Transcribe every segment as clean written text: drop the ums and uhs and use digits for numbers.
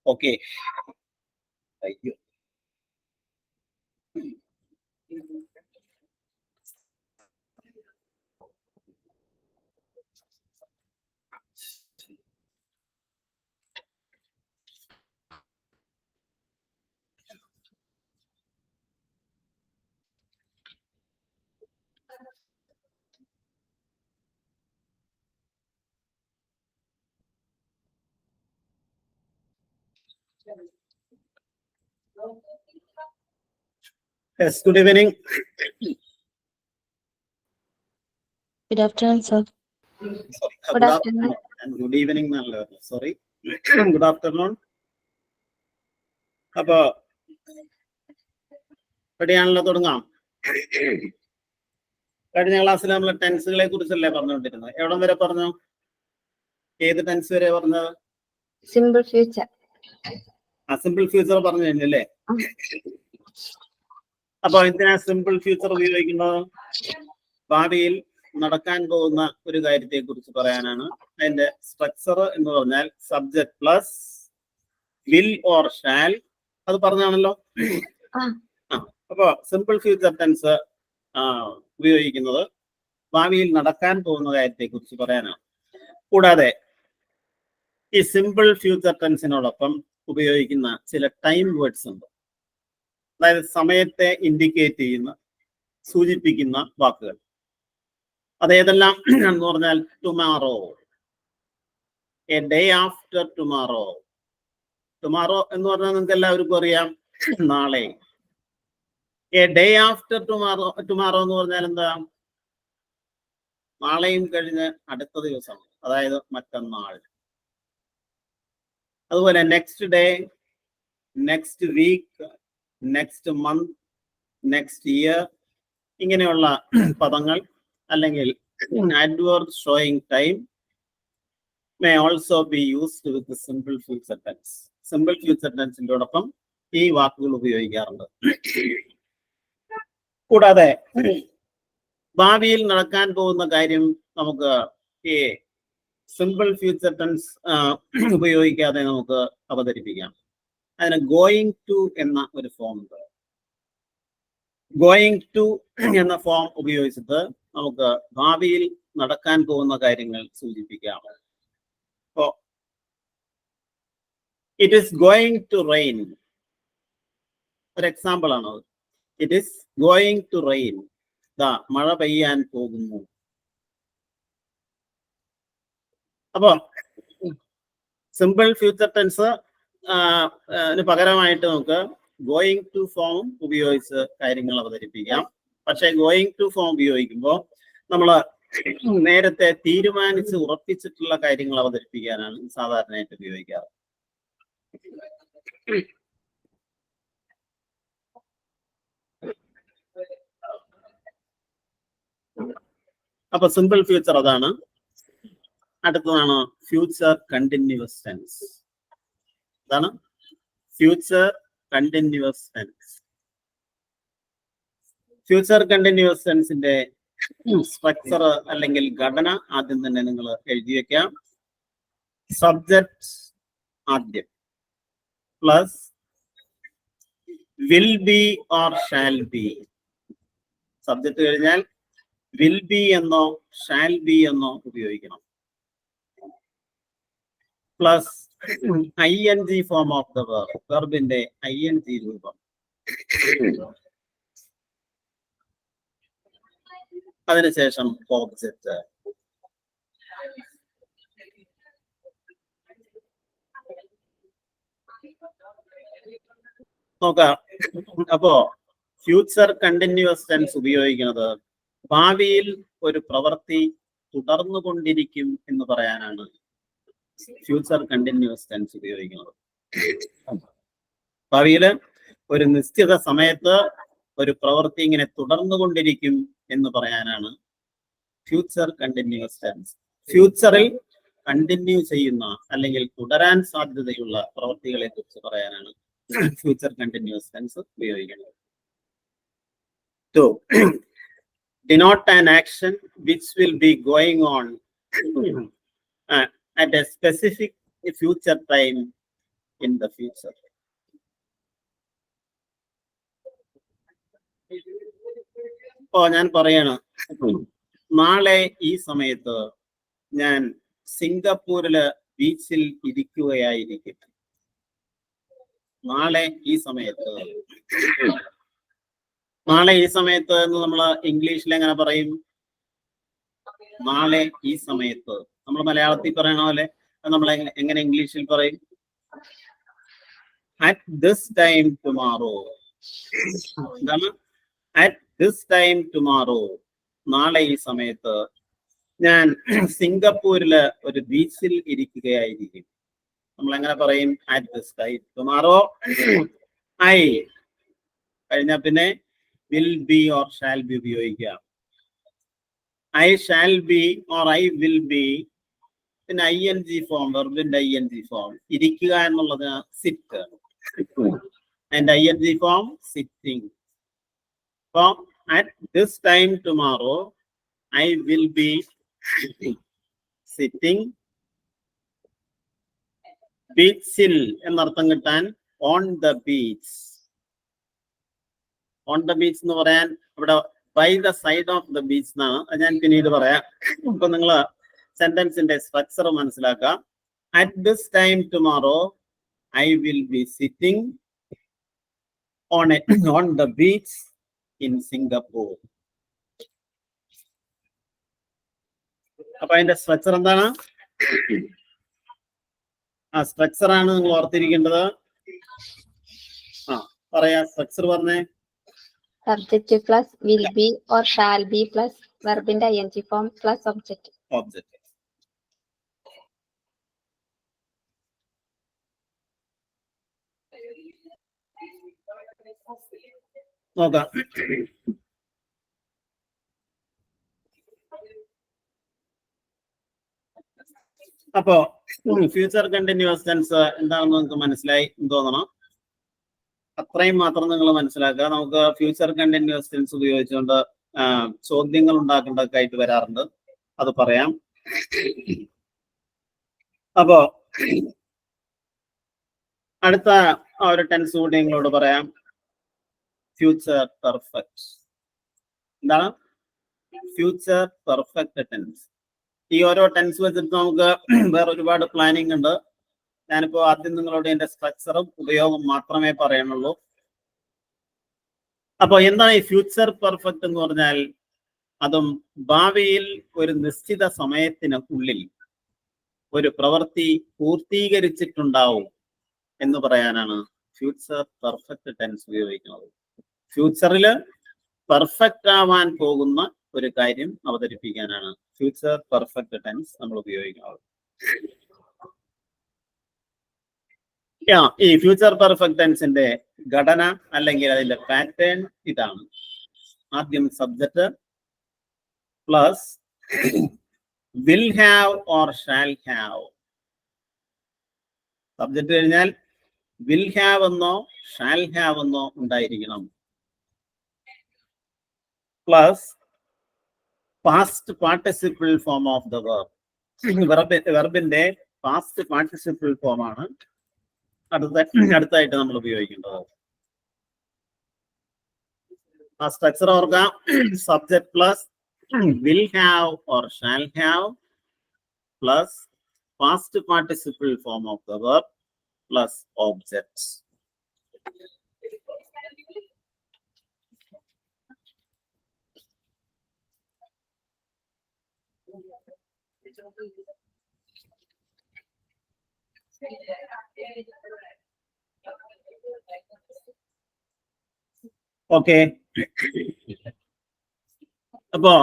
Okay. Thank you. Yes, good evening. Good afternoon, sir. Sorry. Good afternoon. And good evening. Sorry. Good afternoon. അപ്പൊ റെഡിയാണല്ലോ, തുടങ്ങാം. കഴിഞ്ഞ ക്ലാസ്സിൽ നമ്മൾ ടെൻസുകളെ കുറിച്ചല്ലേ പറഞ്ഞുകൊണ്ടിരുന്നത്? എവിടം വരെ പറഞ്ഞു? ഏത് ടെൻസ് വരെ പറഞ്ഞത്? Simple future. സിമ്പിൾ ഫ്യൂച്ചർ പറഞ്ഞു കഴിഞ്ഞല്ലേ? അപ്പൊ എന്തിനാ സിമ്പിൾ ഫ്യൂച്ചർ ഉപയോഗിക്കുന്നത്? ഭാവിയിൽ നടക്കാൻ പോകുന്ന ഒരു കാര്യത്തെ കുറിച്ച് പറയാനാണ്. അതിന്റെ സ്ട്രക്ചർ എന്ന് പറഞ്ഞാൽ subject plus will or shall. അത് പറഞ്ഞാണല്ലോ. അപ്പൊ സിമ്പിൾ ഫ്യൂച്ചർ ടെൻസ് ഉപയോഗിക്കുന്നത് ഭാവിയിൽ നടക്കാൻ പോകുന്ന കാര്യത്തെ കുറിച്ച് പറയാനാണ്. കൂടാതെ ഈ സിമ്പിൾ ഫ്യൂച്ചർ ടെൻസിനോടൊപ്പം ഉപയോഗിക്കുന്ന ചില ടൈം വേർഡ്സ് ഉണ്ട്. അതായത് സമയത്തെ ഇൻഡിക്കേറ്റ് ചെയ്യുന്ന, സൂചിപ്പിക്കുന്ന വാക്കുകൾ. അതേതെല്ലാം എന്ന് പറഞ്ഞാൽ tomorrow, A day after tomorrow. Tomorrow എന്ന് പറഞ്ഞാൽ നിങ്ങൾക്ക് എല്ലാവർക്കും അറിയാം, നാളെ. A day after tomorrow, tomorrow എന്ന് പറഞ്ഞാൽ എന്താ? നാളെയും കഴിഞ്ഞ് അടുത്ത ദിവസം, അതായത് മറ്റന്നാൾ. അതുപോലെ next day, next week, next month, next year, ഇങ്ങനെയുള്ള പദങ്ങൾ അല്ലെങ്കിൽ adverbs showing time may also be used with the simple future tense. Simple future tenseനോടൊപ്പം ഈ വാക്കുകൾ ഉപയോഗിക്കാറുണ്ട്. കൂടാതെ ഭാവിയിൽ നടക്കാൻ പോകുന്ന കാര്യം നമുക്ക് ഈ സിമ്പിൾ ഫ്യൂച്ചർ ടെൻസ് ഉപയോഗിക്കാതെ നമുക്ക് അവതരിപ്പിക്കാം. അതിന് ഗോയിങ് ടു എന്ന ഒരു ഫോം ഉണ്ട്. ഗോയിങ് ടു എന്ന ഫോം ഉപയോഗിച്ചിട്ട് നമുക്ക് ഭാവിയിൽ നടക്കാൻ പോകുന്ന കാര്യങ്ങൾ സൂചിപ്പിക്കാം. അപ്പോ it is going to rain, ഒരു എക്സാമ്പിൾ ആണ്. It is going to rain, മഴ പെയ്യാൻ പോകുന്നു. അപ്പോ സിമ്പിൾ ഫ്യൂച്ചർ ടെൻസ് പകരമായിട്ട് നമുക്ക് ഗോയിങ് ടു ഫോം ഉപയോഗിച്ച് കാര്യങ്ങൾ അവതരിപ്പിക്കാം. പക്ഷെ ഗോയിങ് ടു ഫോം ഉപയോഗിക്കുമ്പോൾ നമ്മൾ നേരത്തെ തീരുമാനിച്ച് ഉറപ്പിച്ചിട്ടുള്ള കാര്യങ്ങൾ അവതരിപ്പിക്കാനാണ് സാധാരണയായിട്ട് ഉപയോഗിക്കാറ്. അപ്പൊ സിമ്പിൾ ഫ്യൂച്ചർ അതാണ്. അടുത്തതാണ് ഫ്യൂച്ചർ കണ്ടിന്യൂസ് ടെൻസ്. അതാണ് future continuous tense. Future continuous ടെൻസിന്റെ സ്ട്രക്ചർ അല്ലെങ്കിൽ ഘടന ആദ്യം തന്നെ നിങ്ങൾ എഴുതി വെക്കാം. സബ്ജക്ട് ആദ്യം plus will be or shall be. Subject കഴിഞ്ഞാൽ വിൽ ബി എന്നോ ഷാൽ ബി എന്നോ ഉപയോഗിക്കണം. Plus ING form of the verb, വെർബിന്റെ ING രൂപം. അതിനുശേഷം ഓബ്ജക്റ്റ്. നോക്കാം. അപ്പോ ഫ്യൂച്ചർ കണ്ടിന്യൂസ് ടെൻസ് ഉപയോഗിക്കുന്നത് ഭാവിയിൽ ഒരു പ്രവൃത്തി തുടർന്നുകൊണ്ടിരിക്കും എന്ന് പറയാനാണ് ഫ്യൂച്ചർ കണ്ടിന്യൂസ് ടെൻസ് ഉപയോഗിക്കുന്നത്. ഭാവിയിൽ ഒരു നിശ്ചിത സമയത്ത് ഒരു പ്രവൃത്തി ഇങ്ങനെ തുടർന്നുകൊണ്ടിരിക്കും എന്ന് പറയാനാണ് ഫ്യൂച്ചർ കണ്ടിന്യൂസ് ടെൻസ്. ഫ്യൂച്ചറിൽ കണ്ടിന്യൂ ചെയ്യുന്ന അല്ലെങ്കിൽ തുടരാൻ സാധ്യതയുള്ള പ്രവൃത്തികളെ കുറിച്ച് പറയാനാണ് ഫ്യൂച്ചർ കണ്ടിന്യൂസ് ടെൻസ് ഉപയോഗിക്കുന്നത്. To denote an action which will be going on at a specific future time in the future. ഞാൻ പറയാണ്, നാളെ ഈ സമയത്ത് ഞാൻ സിംഗപ്പൂരില് ബീച്ചിൽ ഇരിക്കുകയായിരിക്കും. നാളെ ഈ സമയത്ത് എന്ന് നമ്മൾ ഇംഗ്ലീഷിൽ എങ്ങനെ പറയും? നാളെ ഈ സമയത്ത്. നമ്മൾ മലയാളത്തിൽ പറയണ പോലെ നമ്മൾ എങ്ങനെ ഇംഗ്ലീഷിൽ പറയും? At this time tomorrow. എന്താണ്? At this time tomorrow. നാളെ ഈ സമയത്ത് ഞാൻ സിംഗപ്പൂരില് ഒരു ബീച്ചിൽ ഇരിക്കുകയായിരിക്കും. നമ്മൾ എങ്ങനെ പറയും? At this time tomorrow. I കഴിഞ്ഞ പിന്നെ will be or shall be ഉപയോഗിക്കാം. I shall be or I will be. പിന്നെ ING ഫോം, വെർബിന്റെ ING ഫോം. ഇരിക്കുക എന്നുള്ളത് sit. And ING form sitting. അപ്പൊ at this time tomorrow I will be sitting. ബീച്ചിൽ എന്നർത്ഥം കിട്ടാൻ on the beach. On the beach എന്ന് പറയാൻ ഇവിടെ by the side of the beach എന്നാണ്. ഞാൻ പിന്നീട് പറയാം. അപ്പൊ നിങ്ങള് സെന്റൻസിന്റെ സ്ട്രക്ചർ മനസ്സിലാക്കാം. At this time tomorrow I will be sitting on the beach in Singapore. അപ്പൊ അതിന്റെ സ്ട്രക്ചർ എന്താണ്? ആ സ്ട്രക്ചറാണ് നിങ്ങൾ ഓർത്തിരിക്കേണ്ടത്. പറയാ, സ്ട്രക്ചർ പറഞ്ഞേ. Subject plus will be or shall be plus verb in the ing form plus object. നോക്കാം. അപ്പോ ഫ്യൂച്ചർ കണ്ടിന്യൂസ് ടെൻസ് എന്താണെന്ന് നിങ്ങൾക്ക് മനസ്സിലായി എന്ന് തോന്നണം. അത്രയും മാത്രം നിങ്ങൾ മനസ്സിലാക്കുക. നമുക്ക് ഫ്യൂച്ചർ കണ്ടിന്യൂസ് ടെൻസ് ഉപയോഗിച്ചുകൊണ്ട് ചോദ്യങ്ങൾ ഉണ്ടാക്കേണ്ടതൊക്കെ ആയിട്ട് വരാറുണ്ട്. അത് പറയാം. അപ്പോ അടുത്ത ഒരു ടെൻസ് കൂടി നിങ്ങളോട് പറയാം. Future perfect. എന്താണ് ഫ്യൂച്ചർ പെർഫെക്റ്റ് ടെൻസ്? ഈ ഓരോ ടെൻസ് വെച്ചിട്ട് നമുക്ക് വേറെ ഒരുപാട് പ്ലാനിങ് ഉണ്ട്. ഞാനിപ്പോ ആദ്യം നിങ്ങളോട് എന്റെ സ്ട്രക്ചറും ഉപയോഗം മാത്രമേ പറയുന്നുള്ളൂ. അപ്പൊ എന്താണ് ഈ ഫ്യൂച്ചർ പെർഫെക്റ്റ് എന്ന് പറഞ്ഞാൽ? അതും ഭാവിയിൽ ഒരു നിശ്ചിത സമയത്തിന് ഉള്ളിൽ ഒരു പ്രവൃത്തി പൂർത്തീകരിച്ചിട്ടുണ്ടാവും എന്ന് പറയാനാണ് ഫ്യൂച്ചർ പെർഫെക്റ്റ് ടെൻസ് ഉപയോഗിക്കുന്നത്. ഫ്യൂച്ചറില് പെർഫെക്റ്റ് ആവാൻ പോകുന്ന ഒരു കാര്യം അവതരിപ്പിക്കാനാണ് ഫ്യൂച്ചർ പെർഫെക്റ്റ് ടെൻസ് നമ്മൾ ഉപയോഗിക്കുന്നത്. ഈ ഫ്യൂച്ചർ പെർഫെക്റ്റ് ടെൻസിന്റെ ഘടന അല്ലെങ്കിൽ അതിന്റെ പാറ്റേൺ ഇതാണ്. ആദ്യം subject plus will have or shall have. Subject കഴിഞ്ഞാൽ വിൽ ഹാവ് എന്നോ ഷാൽ ഹാവ് എന്നോ ഉണ്ടായിരിക്കണം. Plus past participle form of the verb. വെർബിന്റെ പാസ്റ്റ് പാർട്ടിസിപ്പിൾ ഫോം ആണ് അടുത്തായിട്ട് നമ്മൾ ഉപയോഗിക്കേണ്ടത്. ആ സ്ട്രക്ചർ ഓർക്കാം. Subject plus will have or shall have plus past participle form of the verb plus objects. Okay. അപ്പോ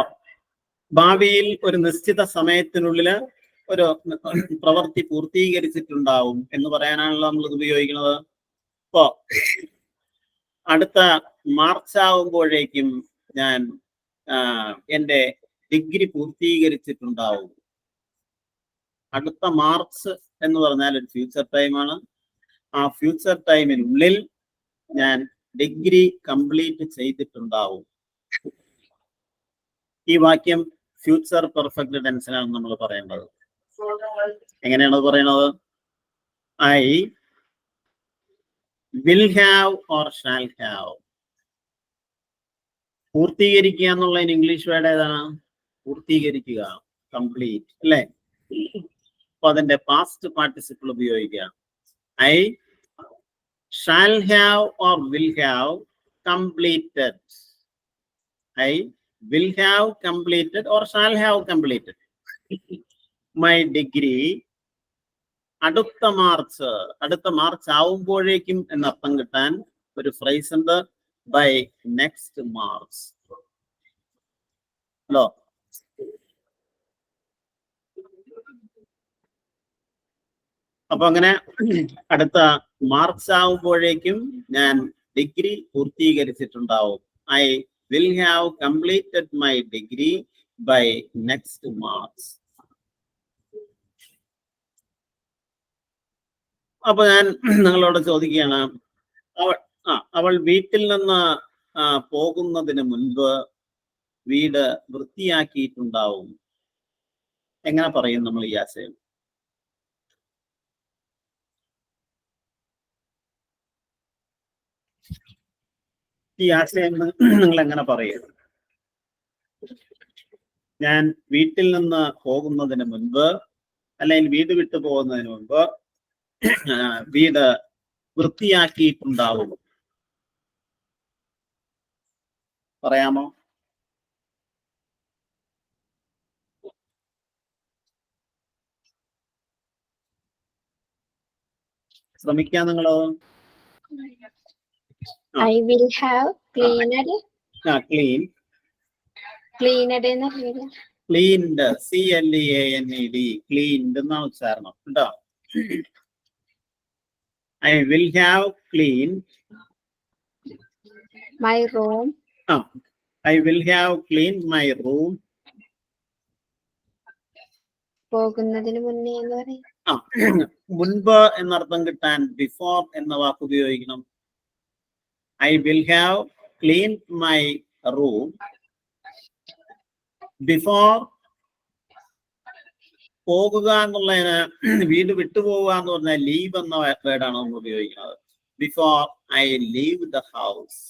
ഭാവിയിൽ ഒരു നിശ്ചിത സമയത്തിനുള്ളിൽ ഒരു പ്രവൃത്തി പൂർത്തീകരിച്ചിട്ടുണ്ടാവും എന്ന് പറയാനാണല്ലോ നമ്മൾ ഇത് ഉപയോഗിക്കുന്നത്. അപ്പോ അടുത്ത മാർച്ച് ആവുമ്പോഴേക്കും ഞാൻ എൻ്റെ ഡിഗ്രി പൂർത്തീകരിച്ചിട്ടുണ്ടാവും. അടുത്ത മാർച്ച് എന്ന് പറഞ്ഞാൽ ഒരു ഫ്യൂച്ചർ ടൈമാണ്. ആ ഫ്യൂച്ചർ ടൈമിനുള്ളിൽ ഞാൻ ഡിഗ്രി കംപ്ലീറ്റ് ചെയ്തിട്ടുണ്ടാവും. ഈ വാക്യം ഫ്യൂച്ചർ പെർഫെക്റ്റ് ടെൻസിലാണ് നമ്മൾ പറയേണ്ടത്. എങ്ങനെയാണ് പറയണത്? I will have or shall have. പൂർത്തീകരിക്കുക എന്നുള്ളതിന് ഇംഗ്ലീഷ് വേർഡ് ഏതാണ്? പൂർത്തീകരിക്കുക, കംപ്ലീറ്റ് അല്ലേ? അപ്പൊ അതിന്റെ പാസ്റ്റ് പാർട്ടിസിപ്പിൾ ഉപയോഗിക്കുക. I shall have or will have completed. ഐ will have completed or shall have completed my degree. അടുത്ത മാർച്ച് ആവുമ്പോഴേക്കും എന്നർത്ഥം കിട്ടാൻ ഒരു ഫ്രേസ് ഉണ്ട്, ബൈ നെക്സ്റ്റ് മാർച്ച്. ഹലോ, അപ്പൊ അങ്ങനെ അടുത്ത മാർച്ച് ആവുമ്പോഴേക്കും ഞാൻ ഡിഗ്രി പൂർത്തീകരിച്ചിട്ടുണ്ടാവും. I will have completed my degree by next March. അപ്പൊ ഞാൻ നിങ്ങളോട് ചോദിക്കുകയാണ്, അവൾ വീട്ടിൽ നിന്ന് പോകുന്നതിന് മുൻപ് വീട് വൃത്തിയാക്കിയിട്ടുണ്ടാവും. എങ്ങനെ പറയും നമ്മൾ ഈ ആശയം? ഈ ആശയം നിങ്ങൾ എങ്ങനെ പറയും? ഞാൻ വീട്ടിൽ നിന്ന് പോകുന്നതിന് മുൻപ് അല്ലെങ്കിൽ വീട് വിട്ടു പോകുന്നതിന് മുൻപ് വീട് വൃത്തിയാക്കിയിട്ടുണ്ടാവും. പറയാമോ? ശ്രമിക്കാം നിങ്ങളോ? I will have cleaned. Cleaned എന്ന് പറയുന്നത് ക്ലീൻഡ്, CLEANED, ക്ലീൻഡ് എന്നാണ് ഉച്ചാരണം കേട്ടോ. I will have cleaned my room. I will have cleaned my room. പോകുന്നതിന് മുന്നേ എന്ന് പറയും. മുൻപ് എന്നർത്ഥം കിട്ടാൻ ബിഫോർ എന്ന വാക്ക് ഉപയോഗിക്കണം. I will have cleaned my room before. പോകുക എന്നുള്ളതിന്, വീട് വിട്ടുപോവുക എന്ന് പറഞ്ഞാൽ ലീവ് എന്ന വേർഡാണ് നമ്മൾ ഉപയോഗിക്കുന്നത്. Before I leave the house.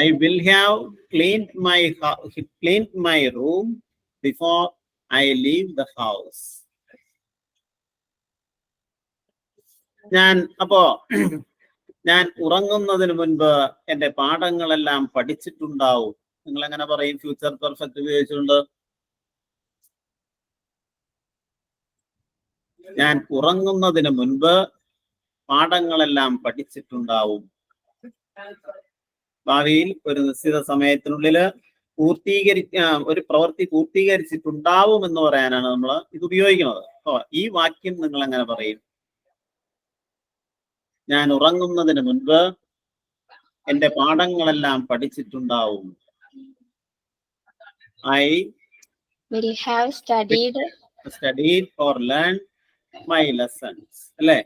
I will have cleaned my room before I leave the house. ഞാൻ ഉറങ്ങുന്നതിന് മുൻപ് എന്റെ പാഠങ്ങളെല്ലാം പഠിച്ചിട്ടുണ്ടാവും. നിങ്ങൾ എങ്ങനെ പറയും ഫ്യൂച്ചർ പെർഫെക്റ്റ് ഉപയോഗിച്ചുകൊണ്ട്? ഞാൻ ഉറങ്ങുന്നതിന് മുൻപ് പാഠങ്ങളെല്ലാം പഠിച്ചിട്ടുണ്ടാവും. ഭാവിയിൽ ഒരു നിശ്ചിത സമയത്തിനുള്ളിൽ ഒരു പ്രവൃത്തി പൂർത്തീകരിച്ചിട്ടുണ്ടാവും എന്ന് പറയാനാണ് നമ്മൾ ഇത് ഉപയോഗിക്കുന്നത്. ഈ വാക്യം നിങ്ങൾ എങ്ങനെ പറയും? ഞാൻ ഉറങ്ങുന്നതിന് മുൻപ് എന്റെ പാഠങ്ങളെല്ലാം പഠിച്ചിട്ടുണ്ടാവും. I will have studied or learned my lessons. അല്ലേ?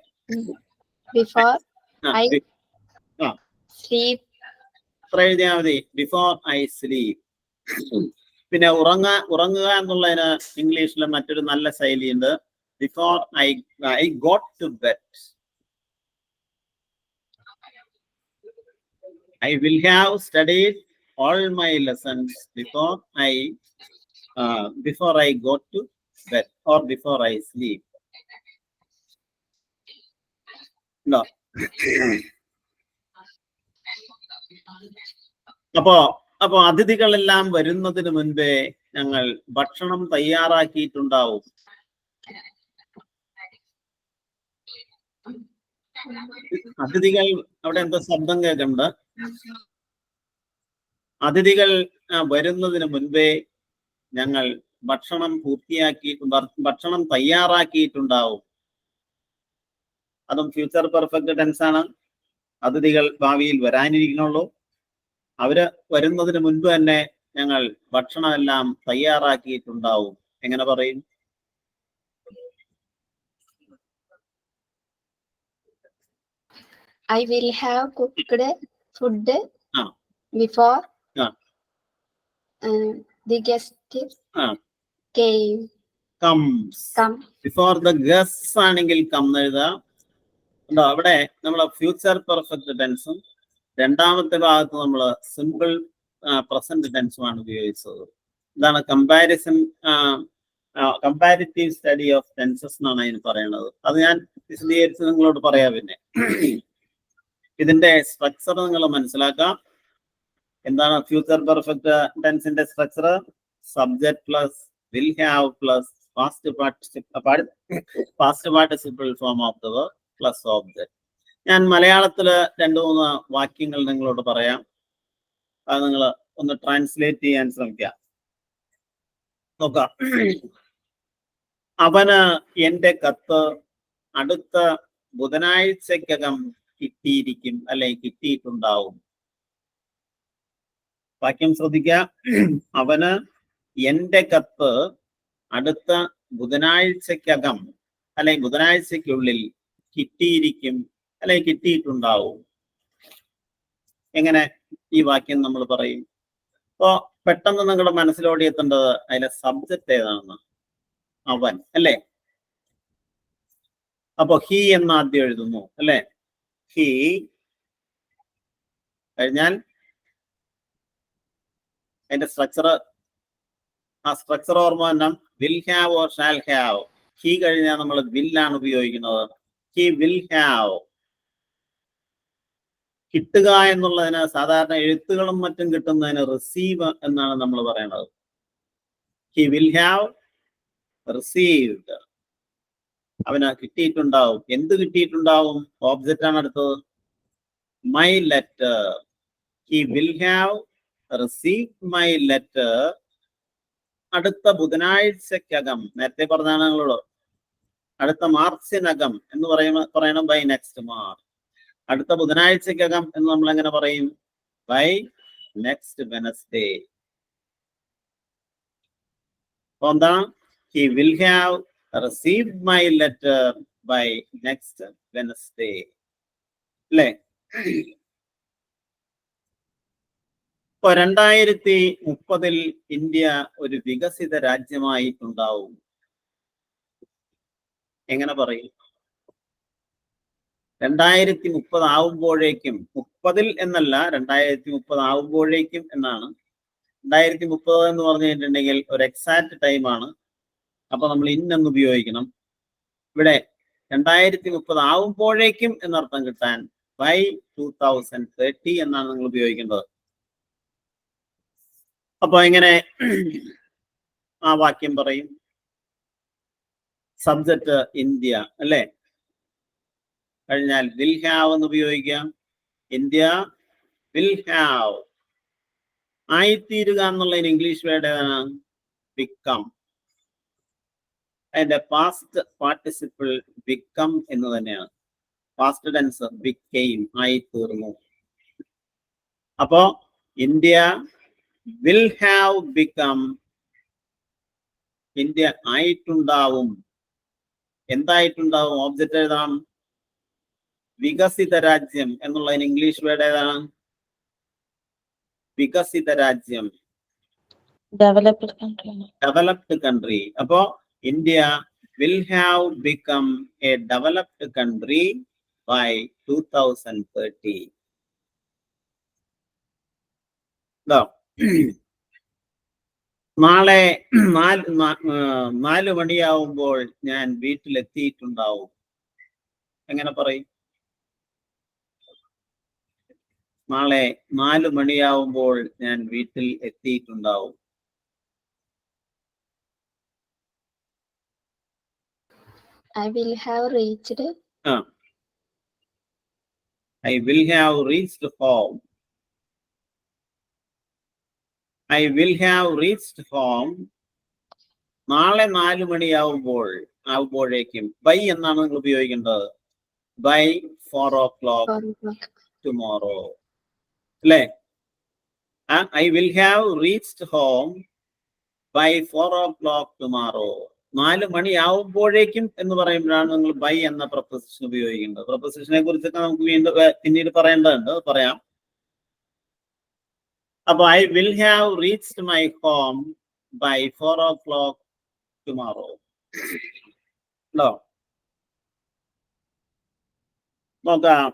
Before I sleep. എഴുതിയാൽ മതി, before I sleep. പിന്നെ ഉറങ്ങുക എന്നുള്ളതിന് ഇംഗ്ലീഷിൽ മറ്റൊരു നല്ല ശൈലിയുണ്ട്, before I got to bed. I will have studied all my lessons before I go to bed or before I sleep. No. അപ്പോ അതിഥികളെല്ലാം വരുന്നതിന് മുൻപേ ഞങ്ങൾ ഭക്ഷണം തയ്യാറാക്കിയിട്ടുണ്ടാവും. അതിഥികൾ, അവിടെ എന്താ ശബ്ദം കേൾക്കുന്നുണ്ട്? അതിഥികൾ വരുന്നതിന് മുൻപേ ഞങ്ങൾ ഭക്ഷണം തയ്യാറാക്കിയിട്ടുണ്ടാവും. അതും ഫ്യൂച്ചർ പെർഫെക്റ്റ് ടെൻസ് ആണ്. അതിഥികൾ ഭാവിയിൽ വരാനിരിക്കണുള്ളൂ. അവര് വരുന്നതിന് മുൻപ് തന്നെ ഞങ്ങൾ ഭക്ഷണം എല്ലാം തയ്യാറാക്കിയിട്ടുണ്ടാവും. എങ്ങനെ പറയും? I will have cooked food before the guests came. Comes. come, before the guess ആണെങ്കിൽ കം എഴുതാം. ഉണ്ടോ അവിടെ നമ്മൾ ഫ്യൂച്ചർ പെർഫെക്റ്റ് ടെൻസും രണ്ടാമത്തെ ഭാഗത്ത് നമ്മൾ സിമ്പിൾ പ്രസന്റ് ടെൻസുമാണ് ഉപയോഗിച്ചത്. ഇതാണ് കമ്പാരിറ്റീവ് സ്റ്റഡി ഓഫ് ടെൻസസ് എന്നാണ് അതിന് പറയുന്നത്. അത് ഞാൻ വിശദീകരിച്ച് നിങ്ങളോട് പറയാം. പിന്നെ ഇതിന്റെ സ്ട്രക്ചർ നിങ്ങൾ മനസ്സിലാക്കാം. എന്താണ് ഫ്യൂച്ചർ പെർഫെക്റ്റ് ടെൻസിന്റെ structure? Subject plus will have plus past participle form of the verb plus object. ഞാൻ മലയാളത്തില് 2-3 വാക്യങ്ങൾ നിങ്ങളോട് പറയാം. അത് നിങ്ങൾ ഒന്ന് ട്രാൻസ്ലേറ്റ് ചെയ്യാൻ ശ്രമിക്കാം. നോക്കാം. അവന് എന്റെ കത്ത് അടുത്ത ബുധനാഴ്ചക്കകം കിട്ടിയിരിക്കും, അല്ലെങ്കിൽ കിട്ടിയിട്ടുണ്ടാവും. വാക്യം ശ്രദ്ധിക്കുക. അവന് എന്റെ കത്ത് അടുത്ത ബുധനാഴ്ചക്കകം, അല്ലെങ്കിൽ ബുധനാഴ്ചക്കുള്ളിൽ കിട്ടിയിരിക്കും, അല്ലെങ്കിൽ കിട്ടിയിട്ടുണ്ടാവും. എങ്ങനെ ഈ വാക്യം നമ്മൾ പറയും? അപ്പോ പെട്ടെന്ന് നിങ്ങളുടെ മനസ്സിലോടി എത്തേണ്ടത് അതിലെ സബ്ജക്റ്റ് ഏതാണെന്ന്. അവൻ അല്ലേ? അപ്പൊ ഹി എന്ന് ആദ്യം എഴുതുന്നു അല്ലെ? ഹി കഴിഞ്ഞാൽ അതിന്റെ സ്ട്രക്ചർ, ആ സ്ട്രക്ചർ ഓർമ്മ തന്നെ. Will have or shall have. He കഴിഞ്ഞാൽ നമ്മൾ വില്ലാണ് ഉപയോഗിക്കുന്നത്. He will have. കിട്ടുക എന്നുള്ളതിന് സാധാരണ എഴുത്തുകളും മറ്റും കിട്ടുന്നതിന് റിസീവ് എന്നാണ് നമ്മൾ പറയുന്നത്. He will have received. അവന് കിട്ടിയിട്ടുണ്ടാവും. എന്ത് കിട്ടിയിട്ടുണ്ടാവും? ഓബ്ജക്റ്റ് ആണ് അടുത്തത്. My letter. He will have received my letter അടുത്ത ബുധനാഴ്ചക്കകം. നേരത്തെ പറഞ്ഞാണ് നിങ്ങളോട്. അടുത്ത മാർച്ചിനകം എന്ന് പറയണം ബൈ നെക്സ്റ്റ് മാർച്ച്. അടുത്ത ബുധനാഴ്ചക്കകം എന്ന് നമ്മൾ എങ്ങനെ പറയും? By next Wednesday. അപ്പൊ എന്താ? He will have received my letter by next Wednesday അല്ലേ? ഇപ്പൊ 2030 ഇന്ത്യ ഒരു വികസിത രാജ്യമായി ഉണ്ടാവും. എങ്ങനെ പറയും? 2030 ആവുമ്പോഴേക്കും, 30 എന്നല്ല, 2030 ആവുമ്പോഴേക്കും എന്നാണ്. 2030 എന്ന് പറഞ്ഞു കഴിഞ്ഞിട്ടുണ്ടെങ്കിൽ ഒരു എക്സാക്ട് ടൈമാണ്. അപ്പൊ നമ്മൾ ഇന്നെന്ന് ഉപയോഗിക്കണം. ഇവിടെ 2030 ആവുമ്പോഴേക്കും എന്നർത്ഥം കിട്ടാൻ ബൈ 2030 എന്നാണ് നിങ്ങൾ ഉപയോഗിക്കേണ്ടത്. അപ്പൊ എങ്ങനെ ആ വാക്യം പറയും? സബ്ജക്റ്റ് ഇന്ത്യ അല്ലേ? കഴിഞ്ഞാൽ വിൽ ഹാവ് എന്ന് ഉപയോഗിക്കാം. India will have. ആയിത്തീരുക എന്നുള്ളതിന് ഇംഗ്ലീഷ് വേർഡ് ഏതാണ്? ബിക്കം. അതിന്റെ പാസ്റ്റ് പാർട്ടിസിപ്പിൾ ബിക്കം എന്ന് തന്നെയാണ്. പാസ്റ്റ് ടെൻസ് ബിക്കെയിം, ആയിത്തീർന്നു. അപ്പോ India will have become. India ആയിട്ടുണ്ടാവും. എന്തായിട്ടുണ്ടാവും? ഓബ്ജക്റ്റ് ഏതാണ്? വികസിത രാജ്യം എന്നുള്ളതിന് ഇംഗ്ലീഷ് വേർഡ് ഏതാണ്? വികസിത രാജ്യം, ഡെവലപ്ഡ് കൺട്രി. അപ്പോ India will have become a developed country by 2030. നാളെ 4 മണിയാവുമ്പോൾ ഞാൻ വീട്ടിലെത്തിയിട്ടുണ്ടാവും. എങ്ങനെ പറയും? നാളെ 4 മണിയാവുമ്പോൾ ഞാൻ വീട്ടിൽ എത്തിയിട്ടുണ്ടാവും. I will have reached. I will have reached home. I will have reached home. നാളെ 4 മണിയാവുമ്പോഴേക്കും ബൈ എന്നാണ് നിങ്ങൾ ഉപയോഗിക്കേണ്ടത്. ബൈ 4 o'clock tomorrow അല്ലേ? I will have reached home by 4 o'clock tomorrow. 4 മണിയാവുമ്പോഴേക്കും എന്ന് പറയുമ്പോഴാണ് നിങ്ങൾ ബൈ എന്ന പ്രൊപ്പോസിഷൻ ഉപയോഗിക്കേണ്ടത്. പ്രൊപ്പോസിഷനെ കുറിച്ചൊക്കെ നമുക്ക് പിന്നീട് പറയേണ്ടതുണ്ട്, പറയാം. അപ്പൊ I will have reached my home by 4 o'clock tomorrow. ഉണ്ടോ? നോക്കാം.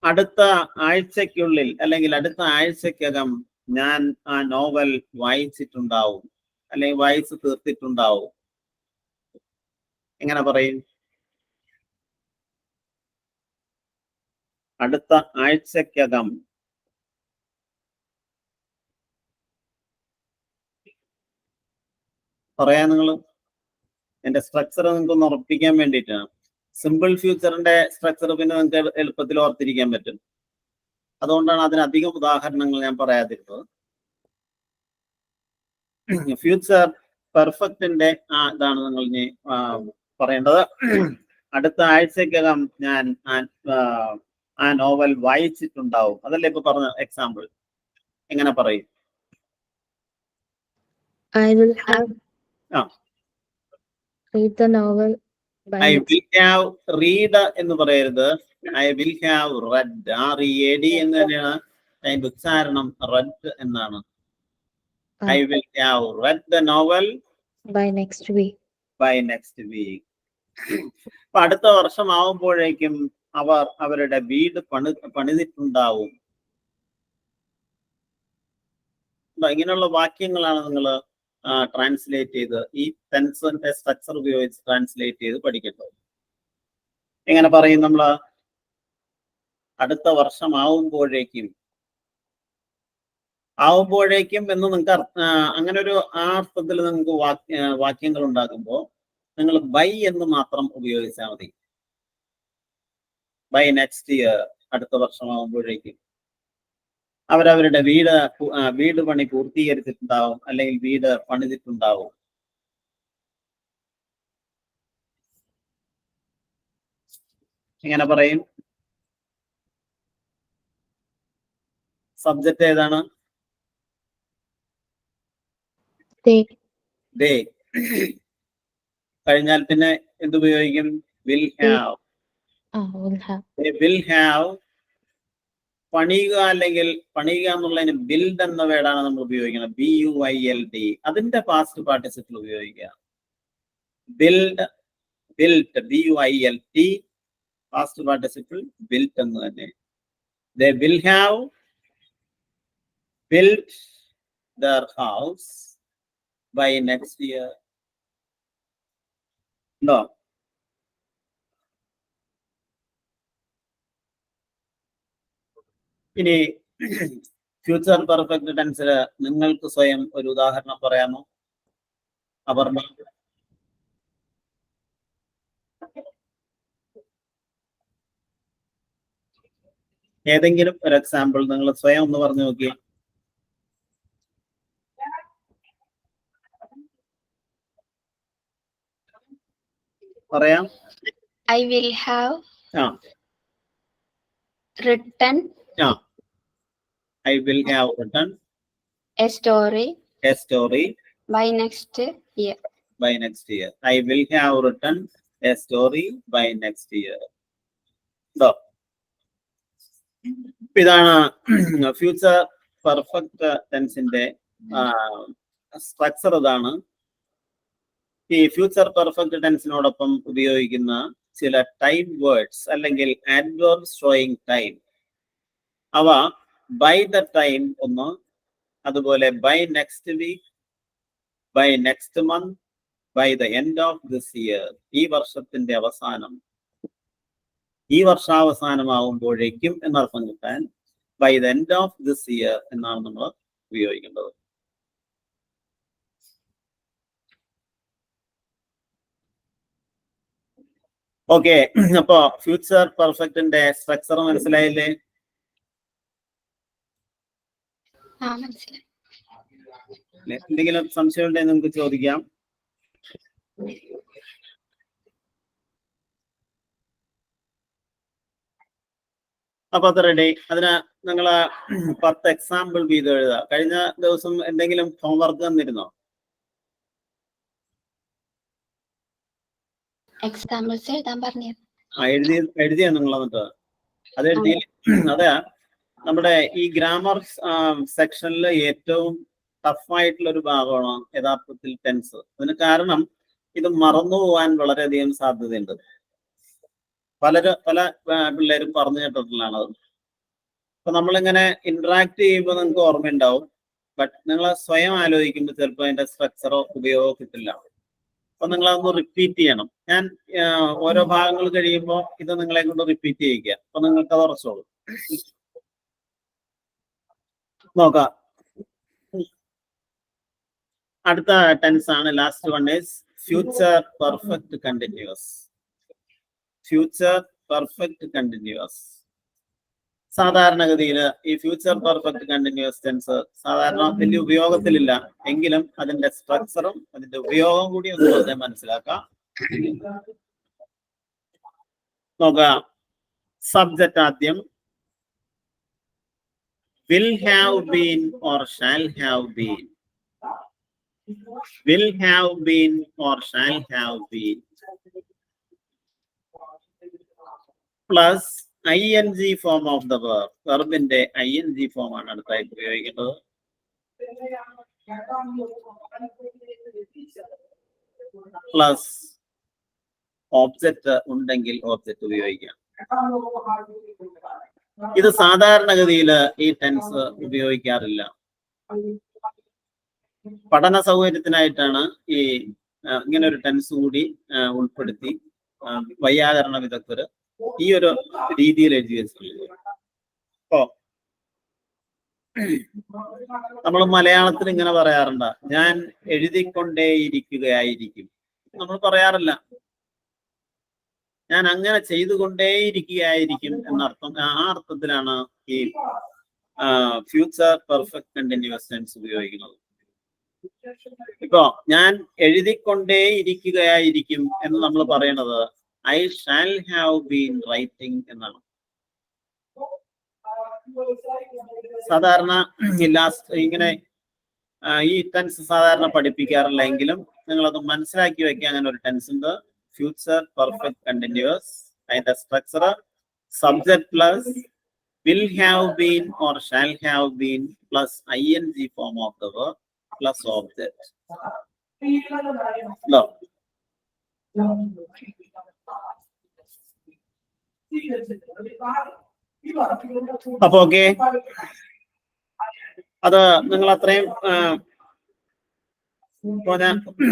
അടുത്ത ആഴ്ചക്കുള്ളിൽ അല്ലെങ്കിൽ അടുത്ത ആഴ്ചക്കകം ഞാൻ ആ നോവൽ വായിച്ചിട്ടുണ്ടാവും അല്ലെങ്കിൽ വായിച്ചു തീർത്തിട്ടുണ്ടാവും. എങ്ങനെ പറയും? അടുത്ത ആഴ്ചക്കകം. പറയാ നിങ്ങൾ. എന്റെ സ്ട്രക്ചർ നിങ്ങൾക്ക് ഒന്ന് ഉറപ്പിക്കാൻ വേണ്ടിയിട്ടാണ്. സിമ്പിൾ ഫ്യൂച്ചറിന്റെ സ്ട്രക്ചർ പിന്നെ നിങ്ങൾക്ക് എളുപ്പത്തിൽ ഓർത്തിരിക്കാൻ പറ്റും. അതുകൊണ്ടാണ് അതിനധികം ഉദാഹരണങ്ങൾ ഞാൻ പറയാതിരുന്നത്. ഫ്യൂച്ചർ പെർഫെക്റ്റിന്റെ ഇതാണ് നിങ്ങൾ ഇനി പറയേണ്ടത്. അടുത്ത ആഴ്ചക്കകം ഞാൻ ആ നോവൽ വായിച്ചിട്ടുണ്ടാവും. അതല്ലേ ഇപ്പൊ പറഞ്ഞ എക്സാമ്പിൾ. എങ്ങനെ പറയും? I will have Ah. read the novel by I next. will have read എന്ന് പറയരുത്. I will have read. READ എന്ന് തന്നെയാണ് അതിന്റെ ഉച്ചാരണം. റെഡ് എന്നാണ്. I will have read the novel by next week. by next week. അപ്പൊ അടുത്ത വർഷം ആവുമ്പോഴേക്കും അവർ അവരുടെ വീട് പണിതിട്ടുണ്ടാവും. ഇങ്ങനെയുള്ള വാക്യങ്ങളാണ് നിങ്ങൾ ട്രാൻസ്ലേറ്റ് ചെയ്ത് ഈ ടെൻസിന്റെ സ്ട്രക്ചർ ഉപയോഗിച്ച് ട്രാൻസ്ലേറ്റ് ചെയ്ത് പഠിക്കേണ്ടത്. എങ്ങനെ പറയും നമ്മള്? അടുത്ത വർഷം ആവുമ്പോഴേക്കും എന്ന് നിങ്ങൾക്ക് അങ്ങനെ ഒരു അർത്ഥത്തിൽ നിങ്ങൾക്ക് വാക്യങ്ങൾ ഉണ്ടാകുമ്പോൾ നിങ്ങൾ ബൈ എന്ന് മാത്രം ഉപയോഗിച്ചാൽ മതി. ബൈ നെക്സ്റ്റ് ഇയർ, അടുത്ത വർഷം ആവുമ്പോഴേക്കും അവരവരുടെ വീട് പണി പൂർത്തീകരിച്ചിട്ടുണ്ടാവും അല്ലെങ്കിൽ വീട് പണിതിട്ടുണ്ടാവും. എങ്ങനെ പറയും? സബ്ജക്റ്റ് ഏതാണ്? ഡേ. കഴിഞ്ഞാൽ പിന്നെ എന്തുപയോഗിക്കും? Will have. Will have. പണിയുക അല്ലെങ്കിൽ പണിയുക എന്നുള്ളതിന് ബിൽഡ് എന്ന വേർഡാണ് നമ്മൾ ഉപയോഗിക്കുന്നത്. BUILD. അതിന്റെ പാസ്റ്റ് പാർട്ടിസിപ്പിൾ ഉപയോഗിക്കുക. Build, built. BUILT. Past participle built എന്ന് തന്നെ. They will have built their house by next year. No. ഇനി ഫ്യൂച്ചർ പെർഫെക്റ്റ് ടെൻസിൽ നിങ്ങൾക്ക് സ്വയം ഒരു ഉദാഹരണം പറയാമോ? അപർണ. ഏതെങ്കിലും ഒരു എക്സാമ്പിൾ നിങ്ങൾ സ്വയം ഒന്ന് പറഞ്ഞു നോക്കിയേ. പറയാം. I will have written I will have written a story by next year. By next year. I will have written a story by next year. ഇതാണ് ഫ്യൂച്ചർ പെർഫെക്റ്റ് ടെൻസിന്റെ സ്ട്രക്ചർ. ഇതാണ് ഈ ഫ്യൂച്ചർ പെർഫെക്റ്റ് ടെൻസിനോടൊപ്പം ഉപയോഗിക്കുന്ന ചില ടൈം വേർഡ്സ് അല്ലെങ്കിൽ adverbs showing time. അവ by the time ഒന്ന്, അതുപോലെ by next week, by next month, by the end of this year. ഈ വർഷത്തിന്റെ അവസാനം, ഈ വർഷാവസാനമാകുമ്പോഴേക്കും എന്നർത്ഥം കിട്ടാൻ by the end of this year എന്നാണ് നമ്മൾ ഉപയോഗിക്കേണ്ടത്. ഓക്കെ, അപ്പോ ഫ്യൂച്ചർ പെർഫെക്റ്റിന്റെ സ്ട്രക്ചർ മനസ്സിലായില്ലേ? എന്തെങ്കിലും സംശയം ഉണ്ടെങ്കിൽ നമുക്ക് ചോദിക്കാം. അപ്പൊ അത് റെഡി. അതിന് നിങ്ങൾ 10 എക്സാമ്പിൾ വീതം എഴുതുക. കഴിഞ്ഞ ദിവസം എന്തെങ്കിലും ഹോംവർക്ക് തന്നിരുന്നോ? എക്സാമ്പിൾസ് എഴുതാൻ പറഞ്ഞു. എഴുതിയാ നിങ്ങൾ എന്നിട്ട്? അത് എഴുതി. അതെ, നമ്മുടെ ഈ ഗ്രാമർ സെക്ഷനിൽ ഏറ്റവും ടഫായിട്ടുള്ള ഒരു ഭാഗമാണ് യഥാർത്ഥത്തിൽ ടെൻസ്. അതിന് കാരണം ഇത് മറന്നു പോകാൻ വളരെയധികം സാധ്യതയുണ്ട്. പല പിള്ളേരും പറഞ്ഞു കേട്ടിട്ടുള്ളതാണ് അത്. അപ്പൊ നമ്മളിങ്ങനെ ഇന്ററാക്ട് ചെയ്യുമ്പോൾ നിങ്ങൾക്ക് ഓർമ്മയുണ്ടാവും. ബട്ട് നിങ്ങൾ സ്വയം ആലോചിക്കുമ്പോൾ ചിലപ്പോൾ അതിന്റെ സ്ട്രക്ചറോ ഉപയോഗമോ കിട്ടില്ല. അപ്പൊ നിങ്ങൾ അതൊന്ന് റിപ്പീറ്റ് ചെയ്യണം. ഞാൻ ഓരോ ഭാഗങ്ങൾ കഴിയുമ്പോൾ ഇത് നിങ്ങളെ കൊണ്ട് റിപ്പീറ്റ് ചെയ്യിക്കുക. അപ്പൊ നിങ്ങൾക്ക് അത് ഉറച്ചോളൂ. നോക്കാം. അടുത്ത ടെൻസ് ആണ്. Last one is future perfect continuous. Future perfect continuous. സാധാരണഗതിയിൽ ഈ ഫ്യൂച്ചർ പെർഫെക്റ്റ് കണ്ടിന്യൂസ് ടെൻസ് സാധാരണ വലിയ ഉപയോഗത്തിലില്ല. എങ്കിലും അതിന്റെ സ്ട്രക്ചറും അതിന്റെ ഉപയോഗം കൂടി ഒന്ന് വെറുതെ മനസ്സിലാക്കാം. നോക്കാം. സബ്ജക്റ്റ് ആദ്യം. will have been or shall have been. Will have been or shall have been. Plus ing form of the verb. Verbന്റെ ing form ആണ് അടുത്തായിട്ട് ഉപയോഗിക്കുന്നത്. പ്ലസ് ഓബ്ജക്റ്റ് ഉണ്ടെങ്കിൽ ഓബ്ജക്റ്റ് ഉപയോഗിക്കാം. ഇത് സാധാരണഗതിയിൽ ഈ ടെൻസ് ഉപയോഗിക്കാറില്ല. പഠന സൗകര്യത്തിനായിട്ടാണ് ഈ ഇങ്ങനെ ഒരു ടെൻസ് കൂടി ഉൾപ്പെടുത്തി വൈയാകരണ വിദഗ്ധര് ഈ ഒരു രീതിയിൽ എഴുതി വെച്ചിട്ടുള്ളത്. അപ്പോ നമ്മൾ മലയാളത്തിൽ ഇങ്ങനെ പറയാറുണ്ട്, ഞാൻ എഴുതിക്കൊണ്ടേയിരിക്കുകയായിരിക്കും. നമ്മൾ പറയാറില്ല. ഞാൻ അങ്ങനെ ചെയ്തുകൊണ്ടേയിരിക്കുകയായിരിക്കും എന്നർത്ഥം. ആ അർത്ഥത്തിലാണ് ഈ ഫ്യൂച്ചർ പെർഫെക്റ്റ് കണ്ടിന്യൂസ് ടെൻസ് ഉപയോഗിക്കുന്നത്. ഇപ്പോ ഞാൻ എഴുതിക്കൊണ്ടേയിരിക്കുകയായിരിക്കും എന്ന് നമ്മൾ പറയുന്നത് I shall have been writing എന്നാണ്. സാധാരണ ഇങ്ങനെ ഈ ടെൻസ് സാധാരണ പഠിപ്പിക്കാറില്ല. എങ്കിലും നിങ്ങളത് മനസ്സിലാക്കി വെക്കാൻ അങ്ങനെ ഒരു ടെൻസ് ഉണ്ട്. Future perfect continuous. അതിന്റെ structure subject plus will have been or shall have been plus ing form of the verb plus object. അപ്പൊ ഓക്കെ, അത് നിങ്ങൾ അത്രയും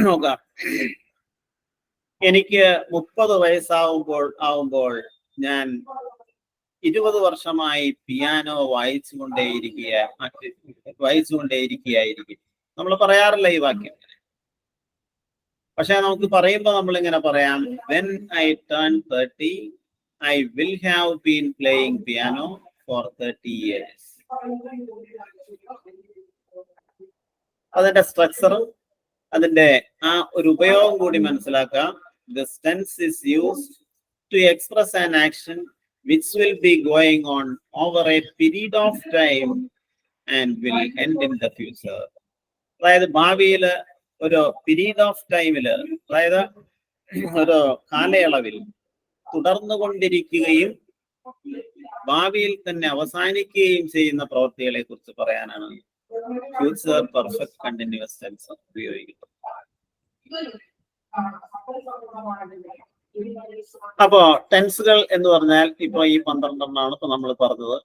നോക്കാം. എനിക്ക് 30 വയസ്സാവുമ്പോൾ ഞാൻ 20 വർഷമായി പിയാനോ വായിച്ചുകൊണ്ടേയിരിക്കുകയായിരിക്കും. നമ്മൾ പറയാറില്ല ഈ വാക്യം. പക്ഷെ നമുക്ക് പറയുമ്പോൾ നമ്മൾ ഇങ്ങനെ പറയാം, when I turn 30 I will have been playing piano for 30 years. അതിന്റെ സ്ട്രക്ചറും അതിന്റെ ആ ഒരു ഉപയോഗം കൂടി മനസ്സിലാക്കാം. This tense is used to express an action which will be going on over a period of time and will end in the future. അതായത് ഭാവിയിൽ ഒരു പീരീഡ് ഓഫ് ടൈമില്, അതായത് ഒരു കാലയളവിൽ തുടർന്നുകൊണ്ടിരിക്കുകയും ഭാവിയിൽ തന്നെ അവസാനിക്കുകയും ചെയ്യുന്ന പ്രവൃത്തികളെ കുറിച്ച് പറയാനാണ് ഫ്യൂച്ചർ പെർഫെക്റ്റ് കണ്ടിന്യൂസ് ടെൻസ് ഉപയോഗിക്കുന്നത്. അപ്പോ ടെൻസുകൾ എന്ന് പറഞ്ഞാൽ ഇപ്പൊ ഈ 12 എണ്ണമാണ് ഇപ്പൊ നമ്മൾ പറഞ്ഞത്.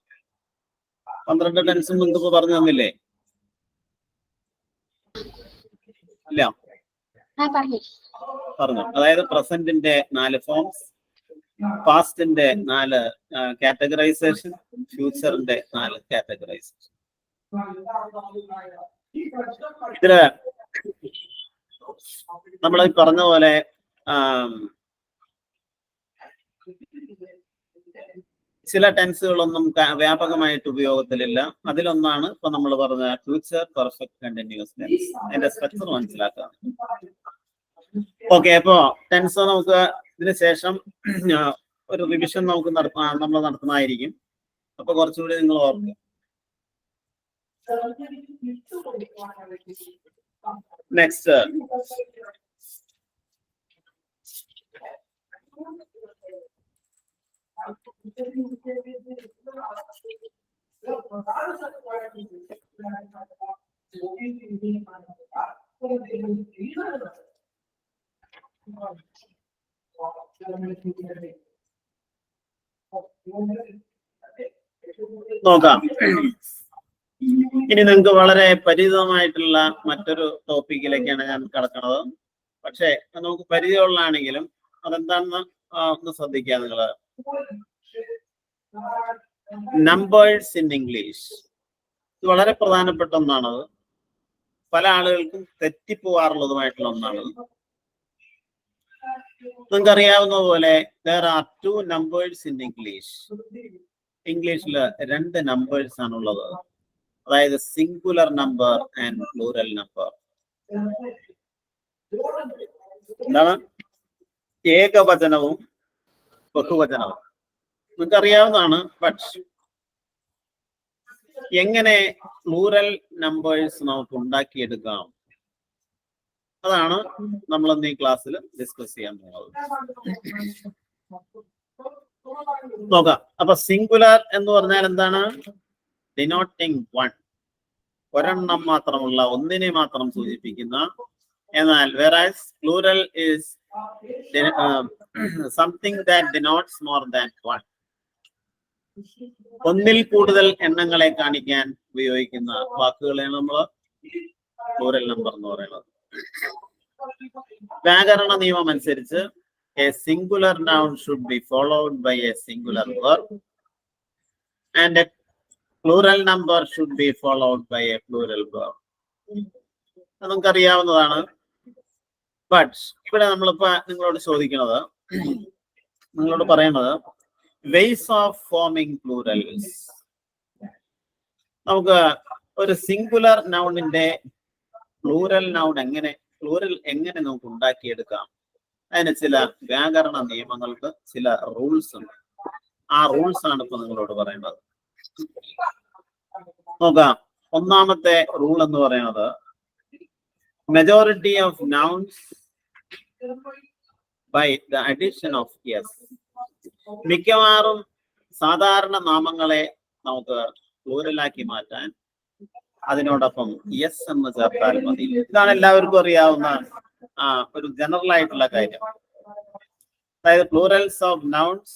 12 ടെൻസും നിങ്ങൾക്ക് പറഞ്ഞു തന്നില്ലേ? ഇല്ല, പറഞ്ഞു. അതായത് പ്രസന്റിന്റെ 4 ഫോംസ്, പാസ്റ്റിന്റെ 4 കാറ്റഗറൈസേഷൻ, ഫ്യൂച്ചറിന്റെ 4 കാറ്റഗറൈസേഷൻ. ഇതില് നമ്മൾ പറഞ്ഞ പോലെ ചില ടെൻസുകളൊന്നും വ്യാപകമായിട്ട് ഉപയോഗത്തിലില്ല. അതിലൊന്നാണ് ഇപ്പൊ നമ്മൾ പറഞ്ഞ ഫ്യൂച്ചർ പെർഫെക്റ്റ് കണ്ടിന്യൂസ് ടെൻസ്. അതിന്റെ സ്ട്രക്ചർ മനസ്സിലാക്കാം. ഓക്കെ, അപ്പോ ടെൻസ് നമുക്ക് ഇതിന് ശേഷം ഒരു റിവിഷൻ നമ്മൾ നടത്തുന്നതായിരിക്കും. അപ്പൊ കുറച്ചുകൂടി നിങ്ങൾ ഓർക്കുക. നെക്സ്റ്റ് നോക്കാം. ഇനി നിങ്ങൾക്ക് വളരെ പരിചിതമായിട്ടുള്ള മറ്റൊരു ടോപ്പിക്കിലേക്കാണ് ഞാൻ കടക്കുന്നത്. പക്ഷേ അത് നമുക്ക് പരിചയമുള്ളതാണെങ്കിലും അതെന്താണെന്ന് ഒന്ന് ശ്രദ്ധിക്കുക നിങ്ങൾ. നമ്പേഴ്സ് ഇൻ ഇംഗ്ലീഷ് ഇത് വളരെ പ്രധാനപ്പെട്ട ഒന്നാണത്. പല ആളുകൾക്കും തെറ്റിപ്പോവാറുള്ളതുമായിട്ടുള്ള ഒന്നാണ്. നിങ്ങൾക്ക് അറിയാവുന്ന പോലെ there are two numbers in English. ഇംഗ്ലീഷിൽ 2 നമ്പേഴ്സ് ആണുള്ളത്. അതായത് singular number and plural number. എന്താണ് ഏകവചനവും ബഹുവചനവും? നിങ്ങൾക്ക് അറിയാവുന്നതാണ്. ബട്ട് എങ്ങനെ പ്ലൂറൽ നമ്പേഴ്സ് നമുക്ക് ഉണ്ടാക്കിയെടുക്കാം, അതാണ് നമ്മൾ ഇന്ന് ഈ ക്ലാസ്സിൽ ഡിസ്കസ് ചെയ്യാൻ പോകുന്നത്. നോക്കാം. അപ്പൊ സിംഗുലർ എന്ന് പറഞ്ഞാൽ എന്താണ്? ഡിനോട്ടിങ് വൺ, ഒരെണ്ണം മാത്രമുള്ള, ഒന്നിനെ മാത്രം സൂചിപ്പിക്കുന്ന. എന്നാൽ whereas plural is something that denotes more than one. ഒന്നിൽ കൂടുതൽ എണ്ണങ്ങളെ കാണിക്കാൻ ഉപയോഗിക്കുന്ന വാക്കുകളെയാണ് നമ്മൾ പ്ലൂറൽ നമ്പർ എന്ന് പറയുന്നത്. വ്യാകരണ നിയമം അനുസരിച്ച് a singular noun should be followed by a singular verb and a plural number should be followed by a plural verb. അത് നമുക്കറിയാവുന്നതാണ്. ബട്ട് ഇവിടെ നമ്മളിപ്പോ നിങ്ങളോട് ചോദിക്കുന്നത്, നിങ്ങളോട് പറയുന്നത് ways of forming plurals. നമുക്ക് ഒരു സിംഗുലർ നൗണിന്റെ പ്ലൂറൽ നൗൺ പ്ലൂറൽ എങ്ങനെ നമുക്ക് ഉണ്ടാക്കിയെടുക്കാം, അതിന് ചില വ്യാകരണ നിയമങ്ങൾക്ക് ചില റൂൾസ് ഉണ്ട്. ആ റൂൾസ് ആണ് ഇപ്പൊ നിങ്ങളോട് പറയുന്നത്. നോക്കാം. ഒന്നാമത്തെ റൂൾ എന്ന് പറയുന്നത് majority of nouns by the addition of es. മിക്കവാറും സാധാരണ നാമങ്ങളെ നമുക്ക് പ്ലൂറലാക്കി മാറ്റാൻ അതിനോടൊപ്പം യെസ് എന്ന് ചേർത്താൽ മതി. ഇതാണ് എല്ലാവർക്കും അറിയാവുന്ന ഒരു ജനറൽ ആയിട്ടുള്ള കാര്യം. അതായത് plurals of nouns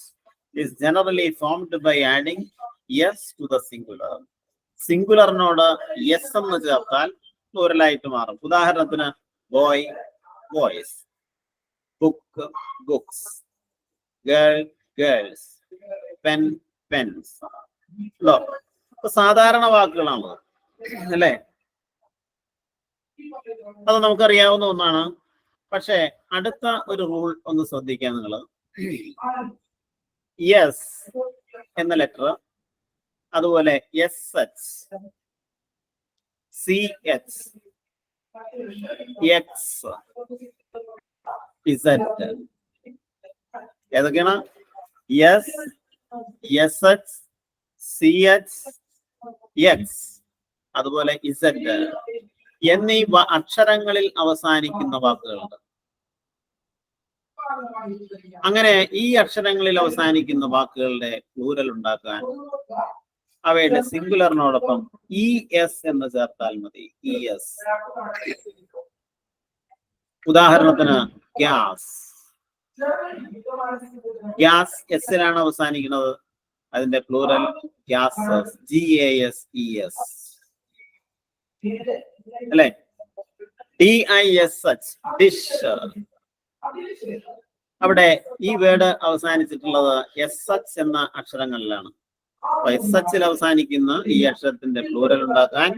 is generally formed by adding es to the singular. സിംഗുലറിനോട് യെസ് എന്ന് ചേർത്താൽ പ്ലൂറലായിട്ട് മാറും. ഉദാഹരണത്തിന് boy boys, book books, girl girls, pen pens. സാധാരണ വാക്കുകളാണ് അല്ലേ? അത് നമുക്കറിയാവുന്ന ഒന്നാണ്. പക്ഷെ അടുത്ത ഒരു റൂൾ ഒന്ന് ശ്രദ്ധിക്കാൻ നിങ്ങൾ. യെസ് എന്ന ലെറ്റർ, അതുപോലെ S H, C H, X, Z, ഏതൊക്കെയാണ്? S, S H, C H, X, അതുപോലെ ഇസഡ് എന്നീ അക്ഷരങ്ങളിൽ അവസാനിക്കുന്ന വാക്കുകളുണ്ട്. അങ്ങനെ ഈ അക്ഷരങ്ങളിൽ അവസാനിക്കുന്ന വാക്കുകളുടെ പ്ലൂറൽ ഉണ്ടാക്കാൻ അവയുടെ സിംഗുലറിനോടൊപ്പം ഇ എസ് എന്ന് ചേർത്താൽ മതി. E S. ഉദാഹരണത്തിന് ഗ്യാസ്. ഗ്യാസ് എസിലാണ് അവസാനിക്കുന്നത്. അതിന്റെ പ്ലൂറൽ ഗ്യാസസ്, GASES അല്ലെ? DISH, dish. അവിടെ ഈ വേർഡ് അവസാനിച്ചിട്ടുള്ളത് SH എന്ന അക്ഷരങ്ങളിലാണ്. അപ്പൊ SH അവസാനിക്കുന്ന ഈ അക്ഷരത്തിന്റെ പ്ലൂറൽ ഉണ്ടാക്കാൻ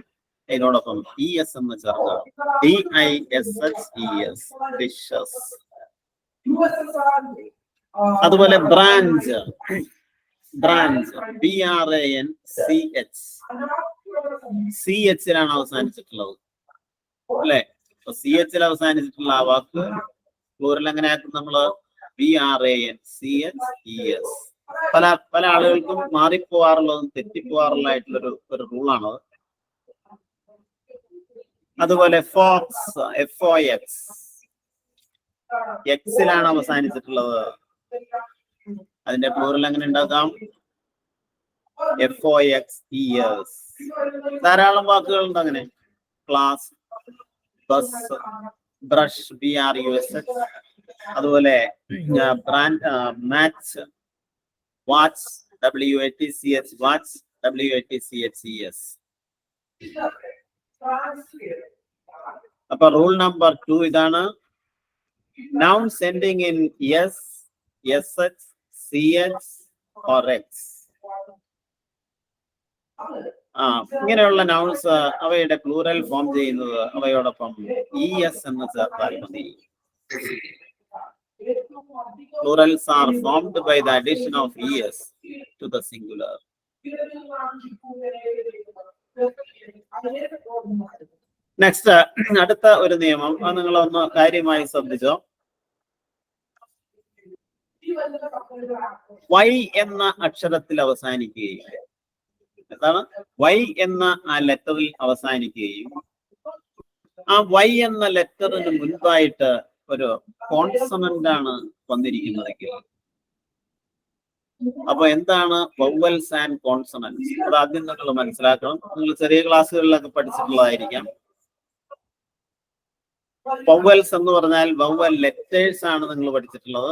അതിനോടൊപ്പം ES എന്ന് ചേർക്കാം. DISHES, dishes. അതുപോലെ ബ്രാഞ്ച്. ബ്രാഞ്ച്, BRANCH, CHലാണ് അവസാനിച്ചിട്ടുള്ളത് അല്ലെ? അപ്പൊ CH അവസാനിച്ചിട്ടുള്ള ആ വാക്ക് പ്ലൂറൽ എങ്ങനെ ആക്കും നമ്മള്? BRANCHES. പല ആളുകൾക്കും മാറിപ്പോവാറുള്ളതും തെറ്റിപ്പോവാറുള്ളതായിട്ടുള്ളൊരു റൂളാണത്. അതുപോലെ ഫോക്സ്, FOX, എക്സിലാണ് അവസാനിച്ചിട്ടുള്ളത്. അതിന്റെ പ്ലൂറൽ എങ്ങനെ ഉണ്ടാക്കാം? FOXES. ധാരാളം വാക്കുകളുണ്ട് അങ്ങനെ. ക്ലാസ്, ബസ്, ബ്രഷ്, BRUSH, അതുപോലെ brand, match, watch, WATCH, watch, WATCHES. അപ്പൊ റൂൾ നമ്പർ 2 ഇതാണ്. Nouns ending in S, SH, CH or X. ഇങ്ങനെയുള്ള നൗൺസ് അവയുടെ പ്ലൂറൽ ഫോം ചെയ്യുന്നത് അവയോടൊപ്പം ES എന്ന് ചേർത്താൽ മതി. Plurals are formed by the addition of ES to the singular. Next, അടുത്ത ഒരു നിയമം അത് നിങ്ങളൊന്ന് കാര്യമായി ശ്രദ്ധിച്ചോ. Y എന്ന അക്ഷരത്തിൽ അവസാനിക്കുകയും, എന്താണ് Y എന്ന ആ ലെറ്ററിൽ അവസാനിക്കുകയും, ആ Y എന്ന ലെറ്ററിന് മുൻപായിട്ട് ഒരു കോൺസണന്റ് ആണ് വന്നിരിക്കുന്നതെങ്കിൽ, അപ്പൊ എന്താണ് വവൽസ് ആൻഡ് കോൺസണന്റ്സ്? അത് ആദ്യം നിങ്ങൾ മനസ്സിലാക്കണം. നിങ്ങൾ ചെറിയ ക്ലാസ്സുകളിലൊക്കെ പഠിച്ചിട്ടുള്ളതായിരിക്കാം. വവൽസ് എന്ന് പറഞ്ഞാൽ വവൽ ലെറ്റേഴ്സ് ആണ് നിങ്ങൾ പഠിച്ചിട്ടുള്ളത്.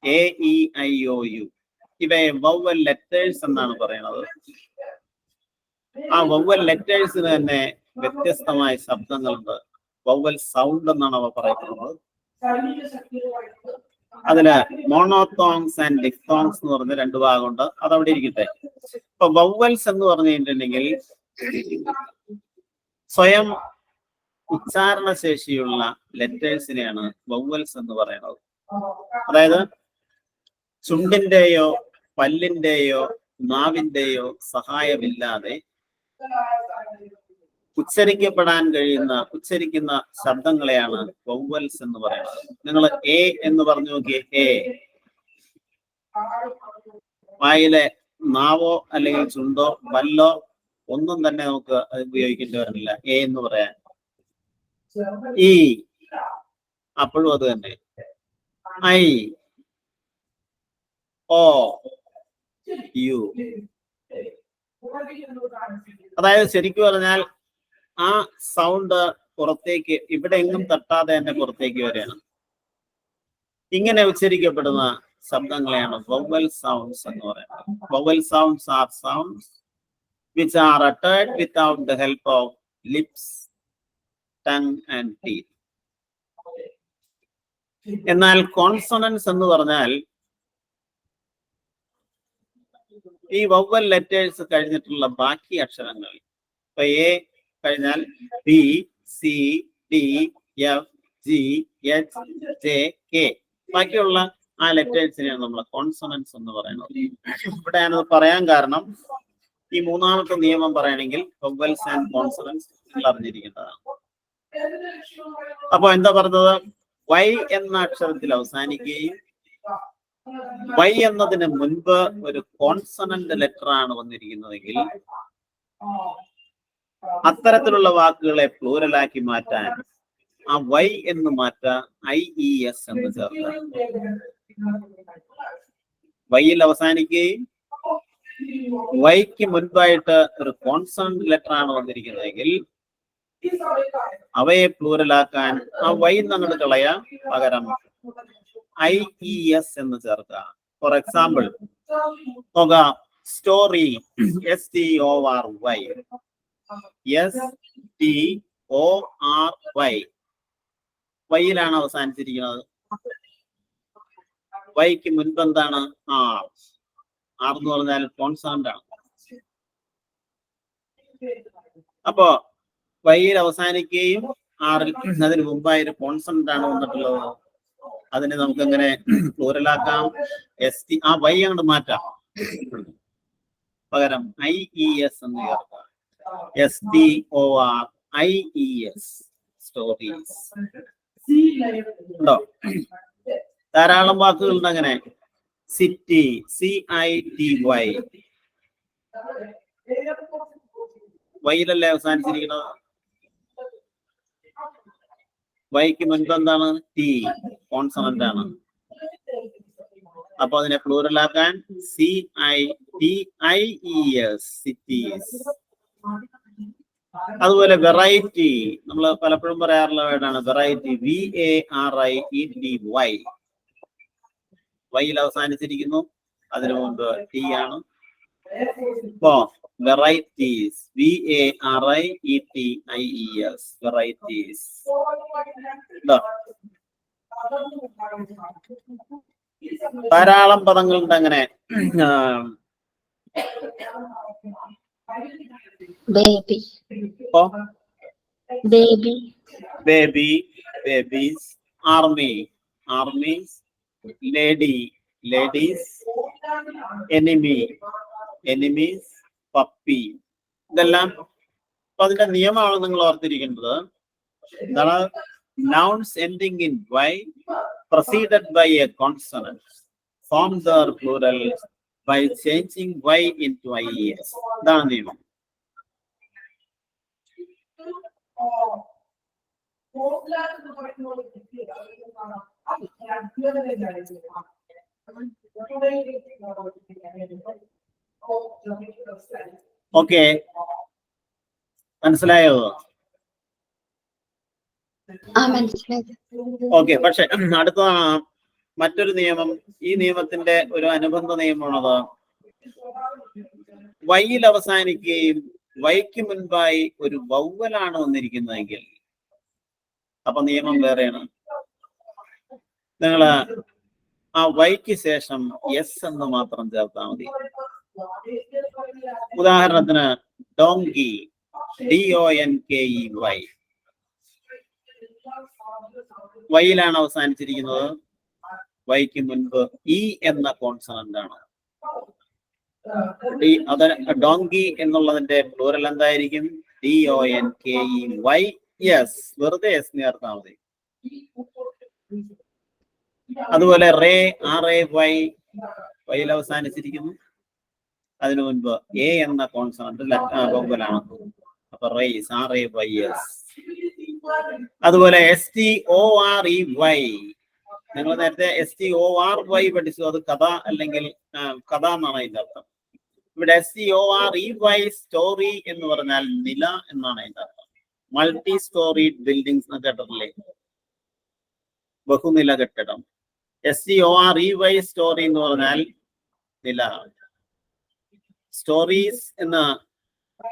AEIOU ഇവയെ വവൽ ലെറ്റേഴ്സ് എന്നാണ് പറയുന്നത്. ആ വവൽ ലെറ്റേഴ്സിന് തന്നെ വ്യത്യസ്തമായ ശബ്ദങ്ങളുണ്ട്. വവൽ സൗണ്ട് എന്നാണ് അവ പറയുന്നത്. അതില് മോണോത്തോങ്സ് ആൻഡ് ഡിഫ്തോങ്സ് എന്ന് പറഞ്ഞ 2 ഭാഗമുണ്ട്. അതവിടെ ഇരിക്കട്ടെ. ഇപ്പൊ വവൽസ് എന്ന് പറഞ്ഞു കഴിഞ്ഞിട്ടുണ്ടെങ്കിൽ സ്വയം ഉച്ചാരണ ശേഷിയുള്ള ലെറ്റേഴ്സിനെയാണ് വവൽസ് എന്ന് പറയുന്നത്. അതായത് ചുണ്ടിന്റെയോ പല്ലിന്റെയോ നാവിന്റെയോ സഹായമില്ലാതെ ഉച്ചരിക്കുന്ന ശബ്ദങ്ങളെയാണ് വവൽസ് എന്ന് പറയുന്നത്. നിങ്ങൾ എ എന്ന് പറഞ്ഞു നോക്കിയേ. എ വായിലെ നാവോ അല്ലെങ്കിൽ ചുണ്ടോ പല്ലോ ഒന്നും തന്നെ നമുക്ക് അത് ഉപയോഗിക്കേണ്ടി വരുന്നില്ല എ എന്ന് പറയാൻ. ഈ അപ്പോഴും അത് തന്നെ. I, O, U. അതായത് ശരിക്കും പറഞ്ഞാൽ ആ സൗണ്ട് പുറത്തേക്ക് ഇവിടെ എങ്ങും തട്ടാതെ തന്നെ പുറത്തേക്ക് വരികയാണ്. ഇങ്ങനെ ഉച്ചരിക്കപ്പെടുന്ന ശബ്ദങ്ങളെയാണ് വവൽ സൗണ്ട്സ് എന്ന് പറയുന്നത്. Vowel sounds are sounds which are uttered without the help of lips, tongue and teeth. എന്നാൽ കോൺസണൻസ് എന്ന് പറഞ്ഞാൽ ഈ വവൽ ലെറ്റേഴ്സ് കഴിഞ്ഞിട്ടുള്ള ബാക്കി അക്ഷരങ്ങൾ. ഇപ്പൊ എ കഴിഞ്ഞാൽ B, C, D, F, G, H, J, K. ബാക്കിയുള്ള ആ ലെറ്റേഴ്സിനെയാണ് നമ്മൾ കോൺസണൻസ് എന്ന് പറയുന്നത്. ഇവിടെ ഞാനത് പറയാൻ കാരണം ഈ മൂന്നാമത്തെ നിയമം പറയണമെങ്കിൽ വവൽസ് ആൻഡ് കോൺസണൻസ് അറിഞ്ഞിരിക്കേണ്ടതാണ്. അപ്പൊ എന്താ പറഞ്ഞത്? Y എന്ന അക്ഷരത്തിൽ അവസാനിക്കുകയും Y എന്നതിന് മുൻപ് ഒരു കോൺസണന്റ് ലെറ്റർ ആണ് വന്നിരിക്കുന്നതെങ്കിൽ അത്തരത്തിലുള്ള വാക്കുകളെ പ്ലൂറലാക്കി മാറ്റാൻ ആ Y എന്ന് മാറ്റാൻ IES എന്ന് ചേർത്ത് വൈയിൽ അവസാനിക്കുകയും വൈക്ക് മുൻപായിട്ട് ഒരു കോൺസണന്റ് ലെറ്റർ ആണ് വന്നിരിക്കുന്നതെങ്കിൽ അവയെ പ്ലൂറലാക്കാൻ ആ വൈ അങ്ങോട്ട് കളയാൻ പകരം IES എന്ന് ചേർക്കുക. ഫോർ എക്സാമ്പിൾ നോക്കാം. Story STORY, STORY വൈയിലാണ് അവസാനിച്ചിരിക്കുന്നത്. വൈക്ക് മുൻപ് എന്താണ്? ആർ. ആർ എന്ന് പറഞ്ഞാൽ കോൺസണന്റ് ആണ്. അപ്പോ വൈയിൽ അവസാനിക്കുകയും ആറിൽ അതിന് മുമ്പായി ഒരു കോൺസണന്റ് ആണ് വന്നിട്ടുള്ളത്. അതിനെ നമുക്ക് എങ്ങനെ പ്ലൂറലാക്കാം? ST. ആ വൈ അങ്ങോട്ട് മാറ്റാം, പകരം IES എന്ന് ചേർക്കാം. STORIES, stories. ഉണ്ടോ? ധാരാളം വാക്കുകളുണ്ട് അങ്ങനെ. City, CITY വൈയിലല്ലേ അവസാനിച്ചിരിക്കുന്നത്. വൈക്ക് മുൻപ് എന്താണ്? ടി, കോൺസണന്റ് ആണ്. അപ്പൊ അതിനെ പ്ലൂറലാക്കാൻ CITIES, സിറ്റീസ്. അതുപോലെ വെറൈറ്റി, നമ്മൾ പലപ്പോഴും പറയാറുള്ള വേർഡാണ് വെറൈറ്റി. VARIETY. വൈയിൽ അവസാനിച്ചിരിക്കുന്നു, അതിനു മുമ്പ് ടി ആണ്. അപ്പോ വെറൈറ്റീസ്, VARIETIES, വെറൈറ്റീസ്. ധാരാളം പദങ്ങളുണ്ട് അങ്ങനെ. baby, ഇപ്പോ baby, baby, babies, army, armies, lady, ladies, enemy, enemies, puppy. ഇതെല്ലാം അപ്പൊ അതിന്റെ നിയമമാണ് നിങ്ങൾ ഓർത്തിരിക്കേണ്ടത്. എന്താണ്? nouns ending in y preceded by a consonant form their plural by changing y into ies. ഇതാണ് നിയമം. ഓക്കെ, മനസ്സിലായോ? മനസ്സിലായത്. ഓക്കെ, പക്ഷെ അടുത്ത മറ്റൊരു നിയമം, ഈ നിയമത്തിന്റെ ഒരു അനുബന്ധ നിയമമാണത്. വൈയിൽ അവസാനിക്കുകയും വൈക്ക് മുൻപായി ഒരു വവ്വലാണ് വന്നിരിക്കുന്നതെങ്കിൽ അപ്പൊ നിയമം വേറെയാണ്. നിങ്ങള് ആ വൈക്ക് ശേഷം എസ് എന്ന് മാത്രം ചേർത്താൽ മതി. ഉദാഹരണത്തിന് ഡോങ്കി, DONKEY, വൈയിലാണ് അവസാനിച്ചിരിക്കുന്നത്. വൈക്ക് മുൻപ് ഇ എന്ന കോൺസണന്റ് ആണ്. അത് ഡോങ്കി എന്നുള്ളതിന്റെ പ്ലൂറൽ എന്തായിരിക്കും? DONKEY. യെസ്, വെറുതെ എസ് ചേർത്താൽ മതി. അതുപോലെ റേ, RAY, വൈയിൽ അവസാനിച്ചിരിക്കുന്നു. അതിനു മുൻപ് എ എന്ന കോൺസണന്റ് വവ്വലാണ്. അപ്പൊ റേസ്, RAYS. അതുപോലെ STOREY, നിങ്ങൾ നേരത്തെ STORY പഠിച്ചു. അത് കഥ അല്ലെങ്കിൽ കഥ എന്നാണ് അതിന്റെ അർത്ഥം. ഇവിടെ STOREY, സ്റ്റോറി എന്ന് പറഞ്ഞാൽ നില എന്നാണ് അതിന്റെ അർത്ഥം. മൾട്ടി സ്റ്റോറി ബിൽഡിങ്സ് എന്ന് കേട്ടിട്ടില്ലേ? ബഹുനില കെട്ടിടം. STOREY, സ്റ്റോറി എന്ന് പറഞ്ഞാൽ നില. സ്റ്റോറീസ് എന്ന്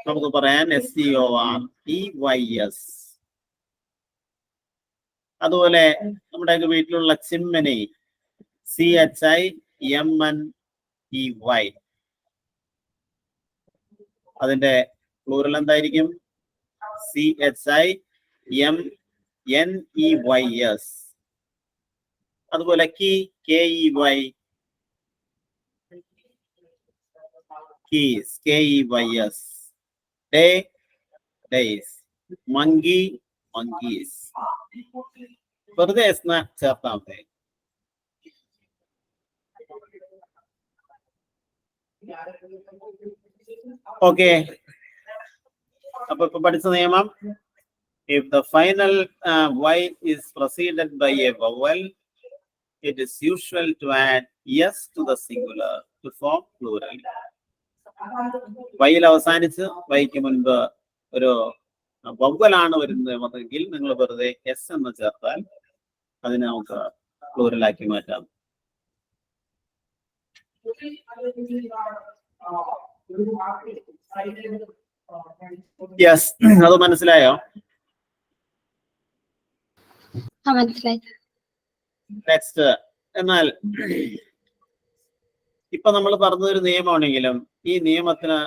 നമുക്ക് പറയാൻ STOREYS. അതുപോലെ നമ്മുടെ വീട്ടിലുള്ള ചിമ്മിനി, CHIMNEY, അതിന്റെ പ്ലൂറൽ എന്തായിരിക്കും? CHIMNEYS. അതുപോലെ KEY, keys, KEYS. Day, days. Monkey, monkeys. വെറുതെ ചേർത്താൽ മതി. ഓക്കെ, അപ്പൊ ഇപ്പൊ പഠിച്ച നിയമം, if the final y is preceded by a vowel, it is usual to add yes to the singular to form plural. വൈയിൽ അവസാനിച്ച് വൈക്ക് മുൻപ് ഒരു വവ്വലാണ് വരുന്നതെങ്കിൽ നിങ്ങൾ വെറുതെ എസ് എന്ന് ചേർത്താൽ അതിനെ നമുക്ക് പ്ലൂറലാക്കി മാറ്റാം. യെസ്, അത് മനസ്സിലായോ? മനസ്സിലായി. നെക്സ്റ്റ്, എന്നാൽ ഇപ്പൊ നമ്മൾ പറഞ്ഞൊരു നിയമമാണെങ്കിലും ഈ നിയമത്തിന്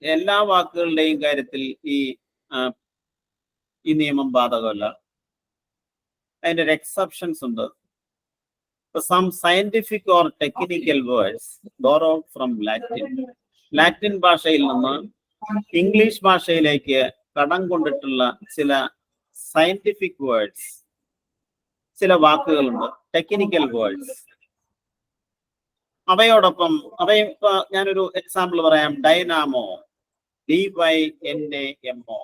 എല്ലാ വാക്കുകളുടെയും കാര്യത്തിൽ ഈ നിയമം ബാധകമല്ല. അതിന്റെ ഒരു എക്സെപ്ഷൻസ് ഉണ്ട്. Some scientific or technical words borrowed from Latin ഭാഷയിൽ നിന്ന് ഇംഗ്ലീഷ് ഭാഷയിലേക്ക് കടം കൊണ്ടിട്ടുള്ള ചില സയന്റിഫിക് വേർഡ്സ്, ചില വാക്കുകളുണ്ട്, ടെക്നിക്കൽ വേർഡ്സ്. അവയോടൊപ്പം ഞാനൊരു എക്സാമ്പിൾ പറയാം. ഡൈനാമോ, DYNAMO,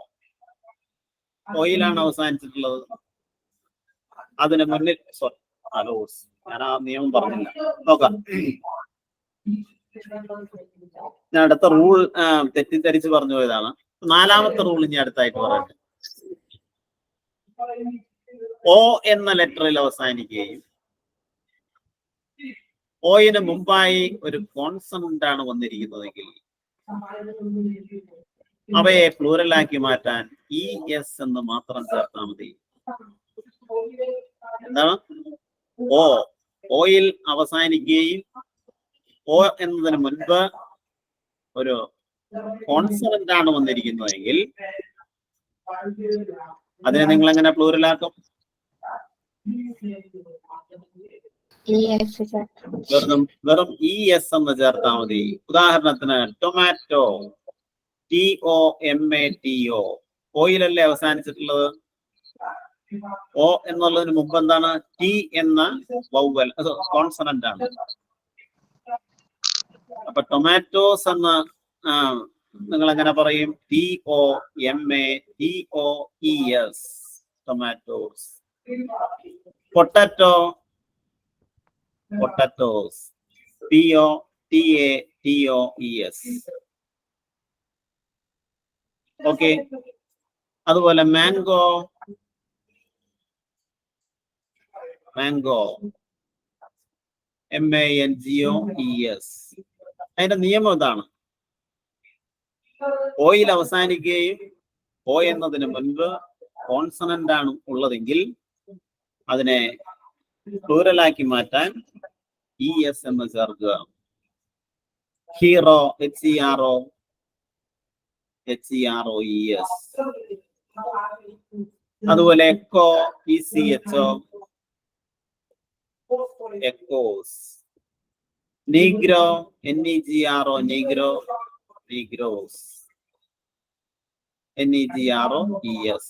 ഓയിലാണ് അവസാനിച്ചിട്ടുള്ളത്. അതിന് മുന്നിൽ ഞാൻ ആ നിയമം പറഞ്ഞില്ല. നോക്കാം, ഞാൻ അടുത്ത റൂൾ തെറ്റിദ്ധരിച്ച് പറഞ്ഞു പോയതാണ്. നാലാമത്തെ റൂൾ ഇനി അടുത്തായിട്ട് പറയട്ടെ. ഓ എന്ന ലെറ്ററിൽ അവസാനിക്കുകയും ഓയിന് മുമ്പായി ഒരു കോൺസണന്റ് ആണ് വന്നിരിക്കുന്നതെങ്കിൽ അവയെ പ്ലൂറലാക്കി മാറ്റാൻ ഇ എസ് എന്ന് മാത്രം ചേർത്താൽ മതി. എന്താണ്? ഓ, ഓയിൽ അവസാനിക്കുകയും ഓ എന്നതിന് മുൻപ് ഒരു കോൺസണന്റ് ആണ് വന്നിരിക്കുന്നതെങ്കിൽ അതിനെ നിങ്ങൾ എങ്ങനെ പ്ലൂറലാക്കും? വെറും ഇ എസ് എന്ന് ചേർത്താൽ മതി. ഉദാഹരണത്തിന് ടൊമാറ്റോ, TOMATO, ഓയിലല്ലേ അവസാനിച്ചിട്ടുള്ളത്. ഓ എന്നുള്ളതിന് മുമ്പ് എന്താണ്? ടി എന്ന വൗവൽ, അത് കോൺസണന്റ് ആണ്. അപ്പൊ ടൊമാറ്റോസ് എന്ന് നിങ്ങൾ എങ്ങനെ പറയും? TOMATOES, tomatoes. Potato, potatoes, POTATOES. Okay. അതുപോലെ മാംഗോ, മാംഗോ, MANGOES. അതിന്റെ നിയമം ഇതാണ്. ഓയിൽ അവസാനിക്കുകയും ഓ എന്നതിന് മുൻപ് കോൺസണന്റ് ആണ് ഉള്ളതെങ്കിൽ അതിനെ പ്ലൂറലാക്കി മാറ്റാൻ ES എന്ന് ചേർക്കുക. Hero, HEROES. അതുപോലെ echo, ECHO, echoes. Negro, NEGRO, negro, Negroes, NEGROES.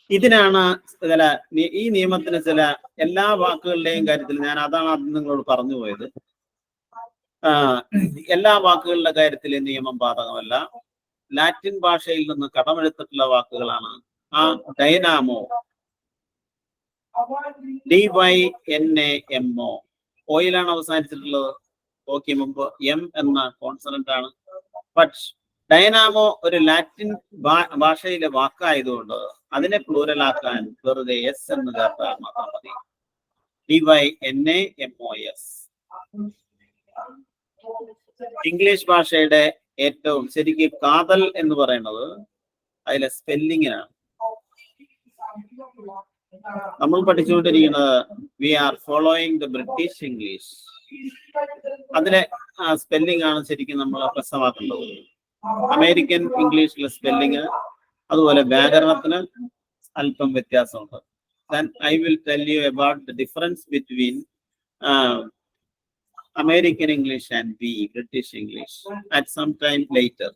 ഇതിനാണ് ചില ഈ നിയമത്തിന് ചില എല്ലാ വാക്കുകളുടെയും കാര്യത്തിൽ അതാണ് ആദ്യം നിങ്ങളോട് പറഞ്ഞു പോയത്. എല്ലാ വാക്കുകളുടെ കാര്യത്തിൽ ഈ നിയമം ബാധകമല്ല. ലാറ്റിൻ ഭാഷയിൽ നിന്ന് കടമെടുത്തിട്ടുള്ള വാക്കുകളാണ്. ആ ഡൈനാമോ, DYNAMO, ഓയിലാണ് അവസാനിച്ചിട്ടുള്ളത്. ഓക്കെ, മുമ്പ് എം എന്ന കോൺസണന്റ് ആണ്. പക്ഷെ ഡൈനാമോ ഒരു ലാറ്റിൻ ഭാഷയിലെ വാക്കായതുകൊണ്ട് അതിനെ പ്ലൂറലാക്കാൻ വെറുതെ എസ് എന്ന് ചേർത്താൽ മാത്രം മതി. DYNAMOS. ഇംഗ്ലീഷ് ഭാഷയുടെ ഏറ്റവും ശരിക്കും കാതൽ എന്ന് പറയുന്നത് അതിലെ സ്പെല്ലിങ്ങിനാണ്. നമ്മൾ പഠിച്ചുകൊണ്ടിരിക്കുന്നത് we are following the British English. അതിലെ സ്പെല്ലിംഗ് ആണ് ശരിക്കും നമ്മൾ പ്രസമാക്കേണ്ടത്. അമേരിക്കൻ ഇംഗ്ലീഷിലെ സ്പെല്ലിങ് അതുപോലെ വ്യാകരണത്തിന് അല്പം വ്യത്യാസമുണ്ട്. Then I will tell you about the difference between American English and British English at some time later.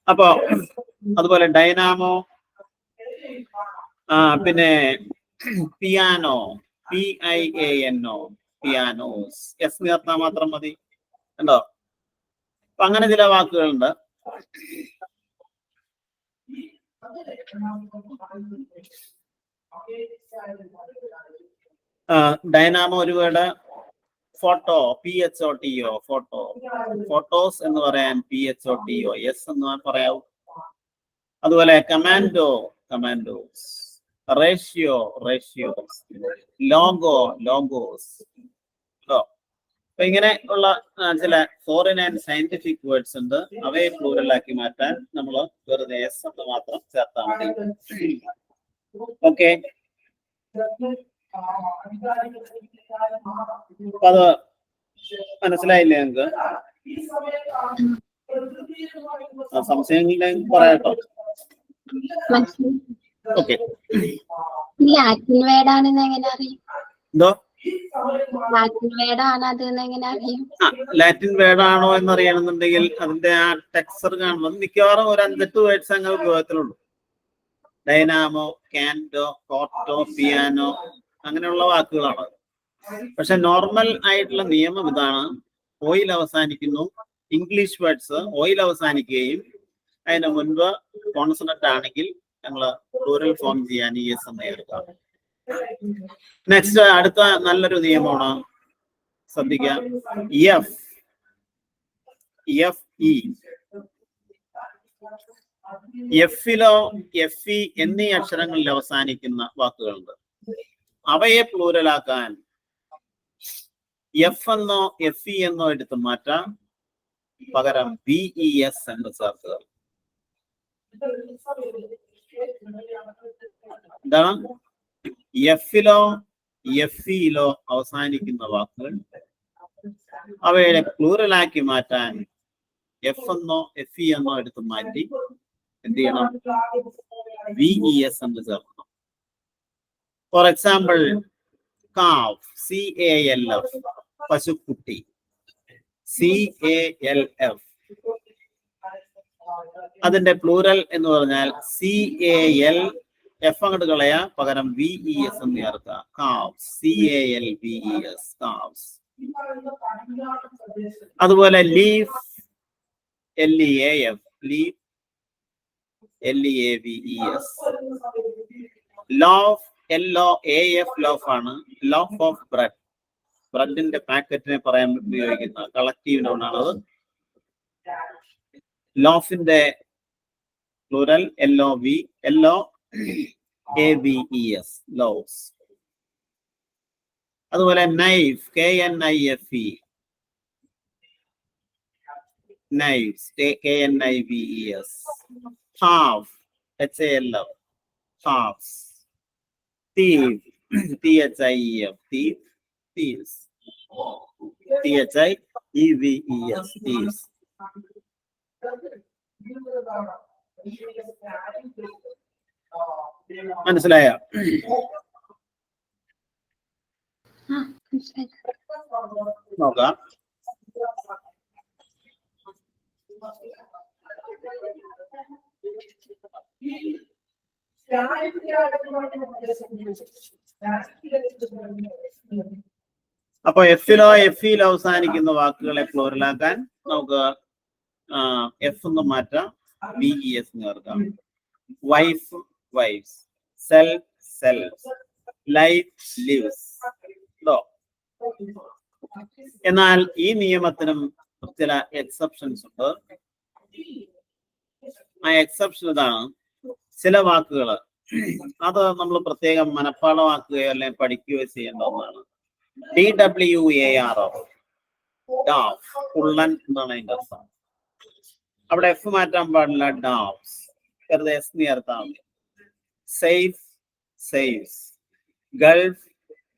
അപ്പോ അതുപോലെ ഡൈനാമോ, പിന്നെ പിയാനോ, PIANO, പിയാനോസ്, എസ് ചേർത്താൽ മാത്രം മതി. ഉണ്ടോ? അപ്പൊ അങ്ങനെ ചില വാക്കുകളുണ്ട്. ഡൈനാമോ ഒരു word. Photo, PHOTO, photo. Photos എന്ന് പറയാൻ PHOTO, എസ് എന്ന് പറയാവൂ. അതുപോലെ commando, commandos. Ratio, ratios. Logo, logos. അപ്പൊ ഇങ്ങനെ ഉള്ള ചില ഫോറിൻ ആൻഡ് സയന്റിഫിക് വേർഡ്സ് ഉണ്ട്. അവയെ പ്ലൂറലാക്കി മാറ്റാൻ നമ്മൾ വെറുതെ എസ് എന്ന് മാത്രം ചേർത്താൽ മതി. ഓക്കെ, അത് മനസ്സിലായില്ലേ നിങ്ങൾക്ക്? സംശയങ്ങളുടെ പറയാട്ടോ. ഓക്കെ, ലാറ്റിൻ വേർഡാണെന്ന് എങ്ങനെ അറിയും? എന്തോ ലാറ്റിൻ വേർഡാണ് അത് എങ്ങനെ അറിയും? ലാറ്റിൻ വേർഡ് ആണോ എന്നറിയണമെന്നുണ്ടെങ്കിൽ അതിന്റെ ആ ടെക്സ്ചർ കാണുന്നത് മിക്കവാറും ഒരു 5-8 വേർഡ്സ് അങ്ങനെ ഉപയോഗത്തിലുള്ളൂ. ഡൈനാമോ, കാൻഡോ, കോട്ടോ, പിയാനോ, അങ്ങനെയുള്ള വാക്കുകളാണ്. പക്ഷെ നോർമൽ ആയിട്ടുള്ള നിയമം ഇതാണ്. ഓയിൽ അവസാനിക്കുന്നു, ഇംഗ്ലീഷ് വേർഡ്സ് ഓയിൽ അവസാനിക്കുകയും അതിന് മുൻപ് കോൺസണന്റ് ആണെങ്കിൽ ഞങ്ങൾ പ്ലൂറൽ ഫോം ചെയ്യാൻ ES എന്ന് എടുക്കാം. നെക്സ്റ്റ്, അടുത്ത നല്ലൊരു നിയമമാണ്, ശ്രദ്ധിക്കാം. FE, എഫിലോ എഫ് ഇ എന്നീ അക്ഷരങ്ങളിൽ അവസാനിക്കുന്ന വാക്കുകളുണ്ട്. അവയെ പ്ലൂരലാക്കാൻ എഫ് എന്നോ എഫ് ഇ എന്നോ എടുത്ത് മാറ്റാം. പകരം VES എന്ന് ചേർക്കുക. എന്താണ്? എഫിലോ എഫ് ഇയിലോ അവസാനിക്കുന്ന വാക്കുകൾ അവയുടെ പ്ലൂറലാക്കി മാറ്റാൻ എഫ് എന്നോ എഫ് ഇ എന്നോ എടുത്ത് മാറ്റി എന്ത് ചെയ്യണം? VES എന്ന് ചേർക്കണം. For example, calf, CALF, പശുക്കുട്ടി, CALF. അതിന്റെ പ്ലൂറൽ എന്ന് പറഞ്ഞാൽ CALF അങ്ങോട്ട് കളയാ, പകരം VES എന്ന് ചേർക്കുക. കാഫ്സ്, CALVES, കാഫ്സ്. അതുപോലെ leaf, LEAF, leaf, LEAVES. Loaf, LOAF, loaf ആണ്. ലോഫ് ഓഫ് ബ്രെഡ്, ബ്രെഡിന്റെ പാക്കറ്റിനെ പറയാൻ ഉപയോഗിക്കുന്ന കളക്റ്റീവ് നൗൺ ആണത്. ലോഫിന്റെ പ്ലൂറൽ LOAVES, ലോവ്സ്. അതുപോലെ knife, KNIFE, knives, KNIVES. Half, HALF, halves. thief, THIEF, thief, thieves, THIEVES, thieves. മനസ്സിലായോ? നോക്കാം. അപ്പൊ എഫിലോ എഫ് ഇയിലോ അവസാനിക്കുന്ന വാക്കുകളെ പ്ലൂറലാക്കാൻ നമുക്ക് എഫ് എന്ന് മാറ്റാം, VES ചേർക്കാം. Wife, wifes, self, selfs, life, lives. എന്നാൽ ഈ നിയമത്തിനും ചില എക്സെപ്ഷൻസ് ഉണ്ട്. ആ എക്സെപ്ഷൻ ഇതാണ്: ചില വാക്കുകൾ അത് നമ്മൾ പ്രത്യേകം മനഃപ്പാഠമാക്കുകയോ അല്ലെങ്കിൽ പഠിക്കുകയോ ചെയ്യേണ്ട ഒന്നാണ്. DWARF, ഡാഫ്, കുള്ളൻ എന്നാണ് അതിന്റെ അർത്ഥം. അവിടെ എഫ് മാറ്റാൻ പാടില്ല, ഡാഫ്സ്, വെറുതെ എസ് ചേർത്താൽ മതി. Safe, saves, gulf,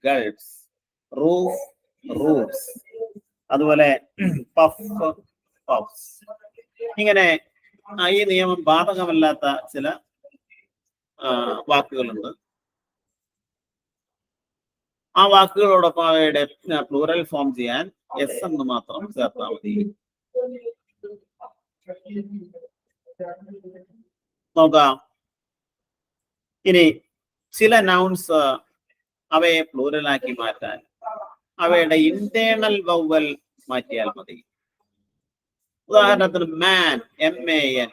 gulfs, roof, roofs. അതുപോലെ പഫ്, പഫ്സ്. ഇങ്ങനെ ഈ നിയമം ബാധകമല്ലാത്ത ചില വാക്കുകളുണ്ട്. ആ വാക്കുകളോടൊപ്പം അവയുടെ പ്ലൂറൽ ഫോം ചെയ്യാൻ എസ് എന്ന് മാത്രം ചേർത്താൽ മതി. നോക്കാം. ഇനി ചില നൗൺസ് അവയെ പ്ലൂറലാക്കി മാറ്റാൻ അവയുടെ ഇന്റേണൽ വൗവൽ മാറ്റിയാൽ മതി. ഉദാഹരണത്തിന് മാൻ, MAN,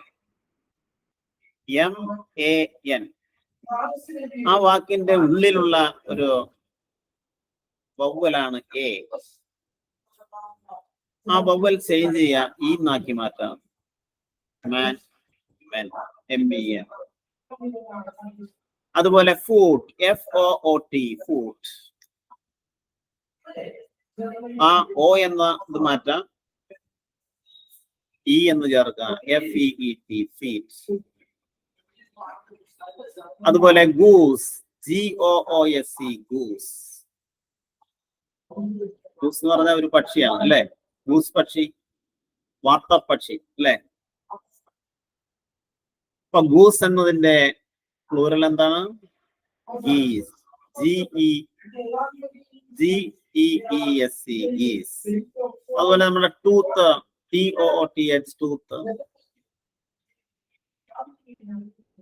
MAN. ആ വാക്കിന്റെ ഉള്ളിലുള്ള ഒരു വൗവലാണ് A. ആ വൗവൽ ചേഞ്ച് ചെയ്യാൻ ഈ നാക്കി മാറ്റാം. മാൻ, മെൻ, MEN. അതുപോലെ ഫുഡ്, FOOT, ഫുഡ്. ആ O എന്ന ഇത് മാറ്റാം, E എന്ന് ചേർക്കാം, FEET, ഫീറ്റ്. അതുപോലെ ഗൂസ്, GOOSE, ഗൂസ്. ഗൂസ് എന്ന് പറഞ്ഞ ഒരു പക്ഷിയാണ് അല്ലെ? ഗൂസ് പക്ഷി, വാർത്തപ്പക്ഷി അല്ലെ? അപ്പൊ ഗൂസ് എന്നതിന്റെ പ്ലൂറൽ എന്താണ്? ഗീസ്, GEESE, ഗീസ്. അതുപോലെ നമ്മുടെ ടൂത്ത്, TOOTH, ടൂത്ത്.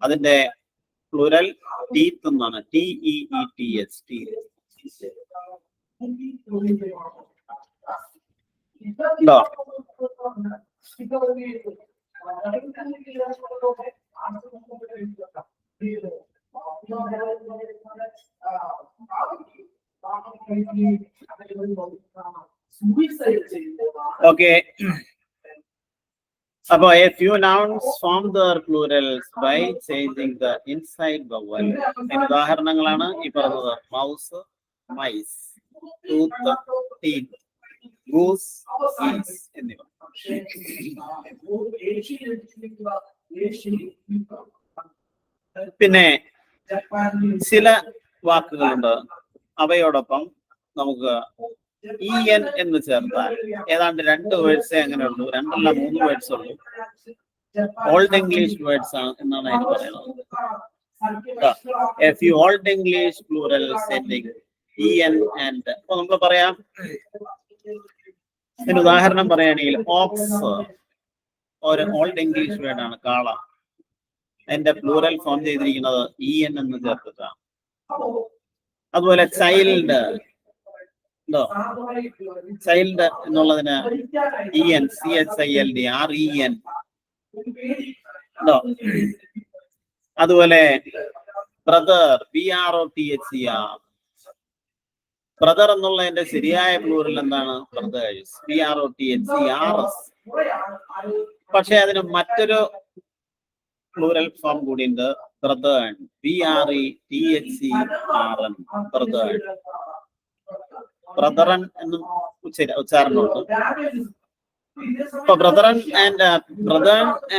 അതിന്റെ പ്ലൂറൽ ടീത്ത് എന്നാണ്, TEETH, ടീത്ത്. ഉണ്ടോ? ഓക്കെ. അപ്പൊ a few nouns form their plurals by changing the inside vowel. അതിന് ഉദാഹരണങ്ങളാണ് ഈ പറഞ്ഞത്: mouse, mice, tooth, teeth, goose, geese എന്നിവ. പിന്നെ ചില വാക്കുകളുണ്ട്, അവയോടൊപ്പം നമുക്ക് en എന്ന് ചേർത്താൽ ഏതാണ്ട് 2 വേർഡ്സേ അങ്ങനെ ഉള്ളൂ, 2 അല്ല 3 വേർഡ്സ് ഉള്ളൂ. ഓൾഡ് ഇംഗ്ലീഷ് വേർഡ്സ് ആണ് എന്നാണ് അതിന് പറയുന്നത്. A few old English plurals ending en and. അപ്പൊ നമ്മൾ പറയാം, ഇതിന് ഉദാഹരണം പറയുകയാണെങ്കിൽ ഓക്സ് ഒരു ഓൾഡ് ഇംഗ്ലീഷ് വേർഡാണ്, കാള. അതിന്റെ പ്ലൂറൽ ഫോം ചെയ്തിരിക്കുന്നത് en എന്ന് ചേർത്തിട്ടാണ്. അതുപോലെ ചൈൽഡ്, ചൈൽഡ് എന്നുള്ളതിന് en, child, ren. അതുപോലെ ബ്രദർ, brother. ബ്രദർ എന്നുള്ളതിന്റെ ശരിയായ പ്ലൂറൽ എന്താണ്? Brothers, brother's. പക്ഷെ അതിന് മറ്റൊരു പ്ലൂറൽ ഫോം കൂടി ഉണ്ട്, ബ്രദേൺ, brethren, ബ്രദേൺ. ബ്രദറൻ എന്നും ഉച്ചാരണമുണ്ട്. അപ്പൊ ബ്രദറൻ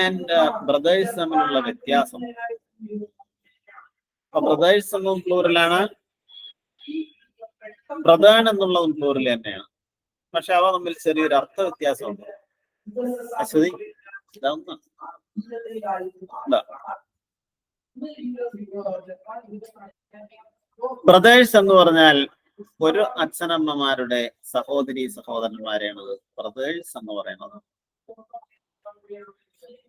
ആൻഡ് ബ്രദേഴ്സ് തമ്മിലുള്ള വ്യത്യാസം, അപ്പൊ ബ്രദേഴ്സ് എന്നും പ്ലൂറലാണ്, ബ്രദേൺ എന്നുള്ളതും പ്ലൂറൽ തന്നെയാണ്. പക്ഷെ അവ തമ്മിൽ ചെറിയൊരു അർത്ഥ വ്യത്യാസമുണ്ട്. അശ്വതി ഇതാവുന്ന ബ്രദേഴ്സ് എന്ന് പറഞ്ഞാൽ ഒരു അച്ഛനമ്മമാരുടെ സഹോദരി സഹോദരന്മാരെയാണ് ബ്രദേഴ്സ് എന്ന് പറയുന്നത്.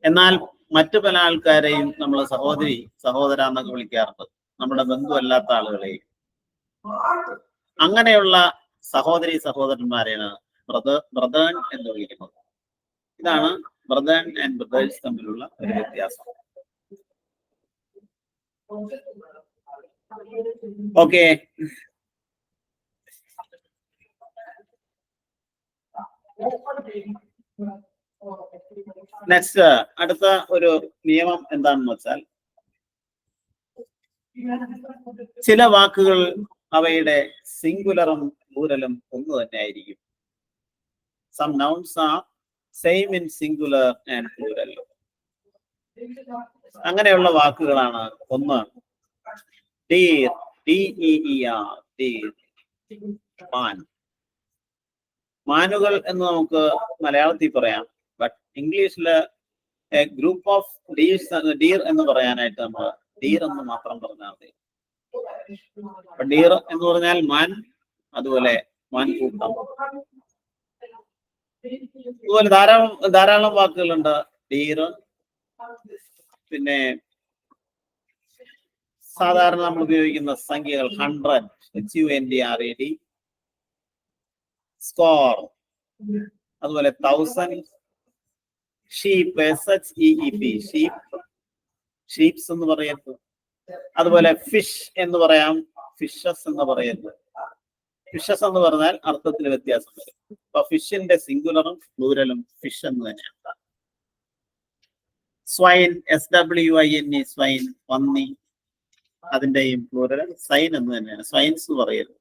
എന്നാൽ മറ്റു പല ആൾക്കാരെയും നമ്മൾ സഹോദരി സഹോദര എന്നൊക്കെ വിളിക്കാറുണ്ട്, നമ്മുടെ ബന്ധുവല്ലാത്ത ആളുകളെയും. അങ്ങനെയുള്ള സഹോദരി സഹോദരന്മാരെയാണ് ബ്രദേൺ എന്ന് വിളിക്കുന്നത്. ഇതാണ് ബ്രദേൺ ആൻഡ് ബ്രദേഴ്സ് തമ്മിലുള്ള ഒരു വ്യത്യാസം. ഓക്കെ, നെക്സ്റ്റ് അടുത്ത ഒരു നിയമം എന്താണെന്ന് വെച്ചാൽ, ചില വാക്കുകൾ അവയുടെ സിംഗുലറും പ്ലൂറലും ഒന്ന് തന്നെ ആയിരിക്കും. Some nouns are same in singular and plural. അങ്ങനെയുള്ള വാക്കുകളാണ് ഒന്ന് deer, deer, deer, മാൻ. മാനുകൾ എന്ന് നമുക്ക് മലയാളത്തിൽ പറയാം, ബട്ട് ഇംഗ്ലീഷില് ഗ്രൂപ്പ് ഓഫ് ഡീർ എന്ന് പറയാനായിട്ട് നമ്മൾ ഡീർ എന്ന് മാത്രം പറഞ്ഞാൽ മതി. ഡീർ എന്ന് പറഞ്ഞാൽ മാൻ, അതുപോലെ മാൻകൂട്ടം. അതുപോലെ ധാരാളം വാക്കുകളുണ്ട്. ഡീർ, പിന്നെ സാധാരണ നമ്മൾ ഉപയോഗിക്കുന്ന സംഖ്യകൾ 100, HUNDRED, സ്കോർ, അതുപോലെ 1000, ഷീപ്പ്, SHEEP, ഷീപ്പ്, ഷീപ്സ് എന്ന് പറയുന്നത്. അതുപോലെ ഫിഷ് എന്ന് പറയാം, ഫിഷസ് എന്ന് പറയുന്നത്. ഫിഷസ് എന്ന് പറഞ്ഞാൽ അർത്ഥത്തിൽ വ്യത്യാസം വരും. അപ്പൊ ഫിഷിന്റെ സിംഗുലറും പ്ലൂരലും ഫിഷ് എന്ന് തന്നെയാണ്. സ്വൈൻ, SWINE, സ്വൈൻ, പന്നി, അതിന്റെയും പ്ലൂരൽ സൈൻ എന്ന് തന്നെയാണ്, സ്വൈൻസ് എന്ന് പറയുന്നത്.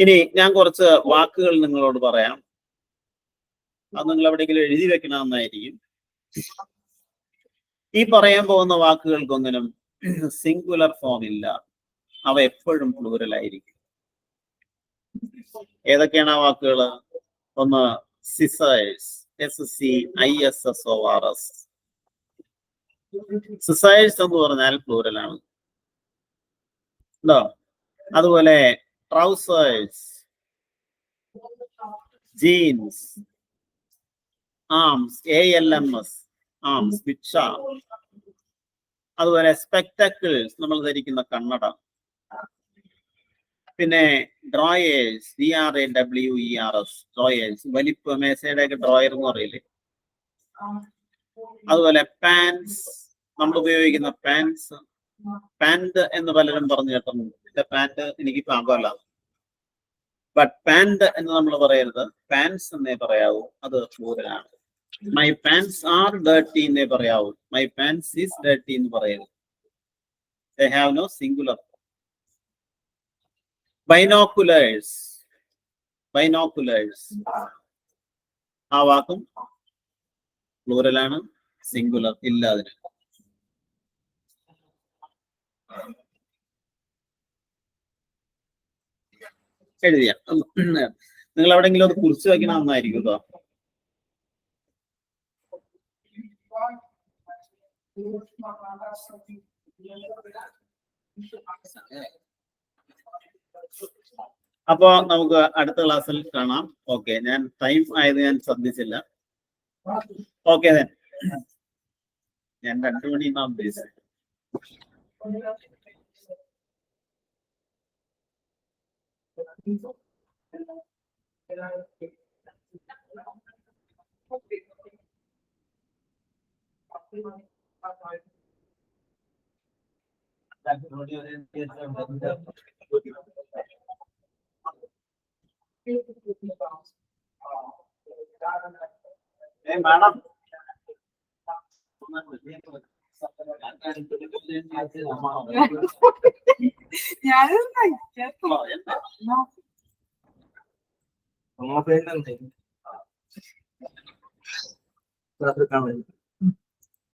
ഇനി ഞാൻ കുറച്ച് വാക്കുകൾ നിങ്ങളോട് പറയാം, അത് നിങ്ങൾ എവിടെയെങ്കിലും എഴുതി വെക്കണമെന്നായിരിക്കും. ഈ പറയാൻ പോകുന്ന വാക്കുകൾക്കൊന്നിനും സിംഗുലർ ഫോം ഇല്ല, അവ എപ്പോഴും പ്ലൂറൽ ആയിരിക്കും. ഏതൊക്കെയാണ് ആ വാക്കുകൾ? ഒന്ന് സിസേഴ്സ്, SCISSORS. സിസേഴ്സ് എന്ന് പറഞ്ഞാൽ പ്ലൂറലാണ്. അതുപോലെ trousers, jeans, arms, ALMS, arms, ഭിക്ഷ. അതുപോലെ സ്പെക്ടക്കിൾസ്, നമ്മൾ ധരിക്കുന്ന കണ്ണട. പിന്നെ ഡ്രോയേഴ്സ്, DRAWERS, ഡ്രോയേഴ്സ്, വലിപ്പ മേശയുടെ ഒക്കെ ഡ്രോയർ എന്ന് പറയില്ലേ. അതുപോലെ പാൻസ്, നമ്മൾ ഉപയോഗിക്കുന്ന പാൻസ്. പാന്റ് എന്ന് പലരും പറഞ്ഞു കേട്ടിട്ടുണ്ട്. പാന്റ് എനിക്ക് പാകമല്ല. ബട്ട് പാൻറ് എന്ന് നമ്മൾ പറയരുത്, പാൻസ് എന്നേ പറയാവൂ, അത് പ്ലൂറലാണ്. മൈ പാൻസ് ആർ ഡേർട്ടി എന്നേ പറയാവൂ, മൈ പാൻസ് ഈസ് ഡേർട്ടി എന്ന് പറയരുത്. They have no singular. Binoculars. Binoculars. ആ വാക്കും പ്ലൂറലാണ്, സിംഗുലർ ഇല്ല അതിന്. എഴുതിയ നിങ്ങൾ എവിടെങ്കിലും അത് കുറിച്ച് വെക്കണം നന്നായിരിക്കും കേട്ടോ. അപ്പോ നമുക്ക് അടുത്ത ക്ലാസ്സിൽ കാണാം. ഓക്കെ, ഞാൻ ടൈം ആയത് ഞാൻ ശ്രദ്ധിച്ചില്ല. ഓക്കെ, ഞാൻ 2 മണി ഉദ്ദേശിച്ചത്. മാഡം ഞാൻ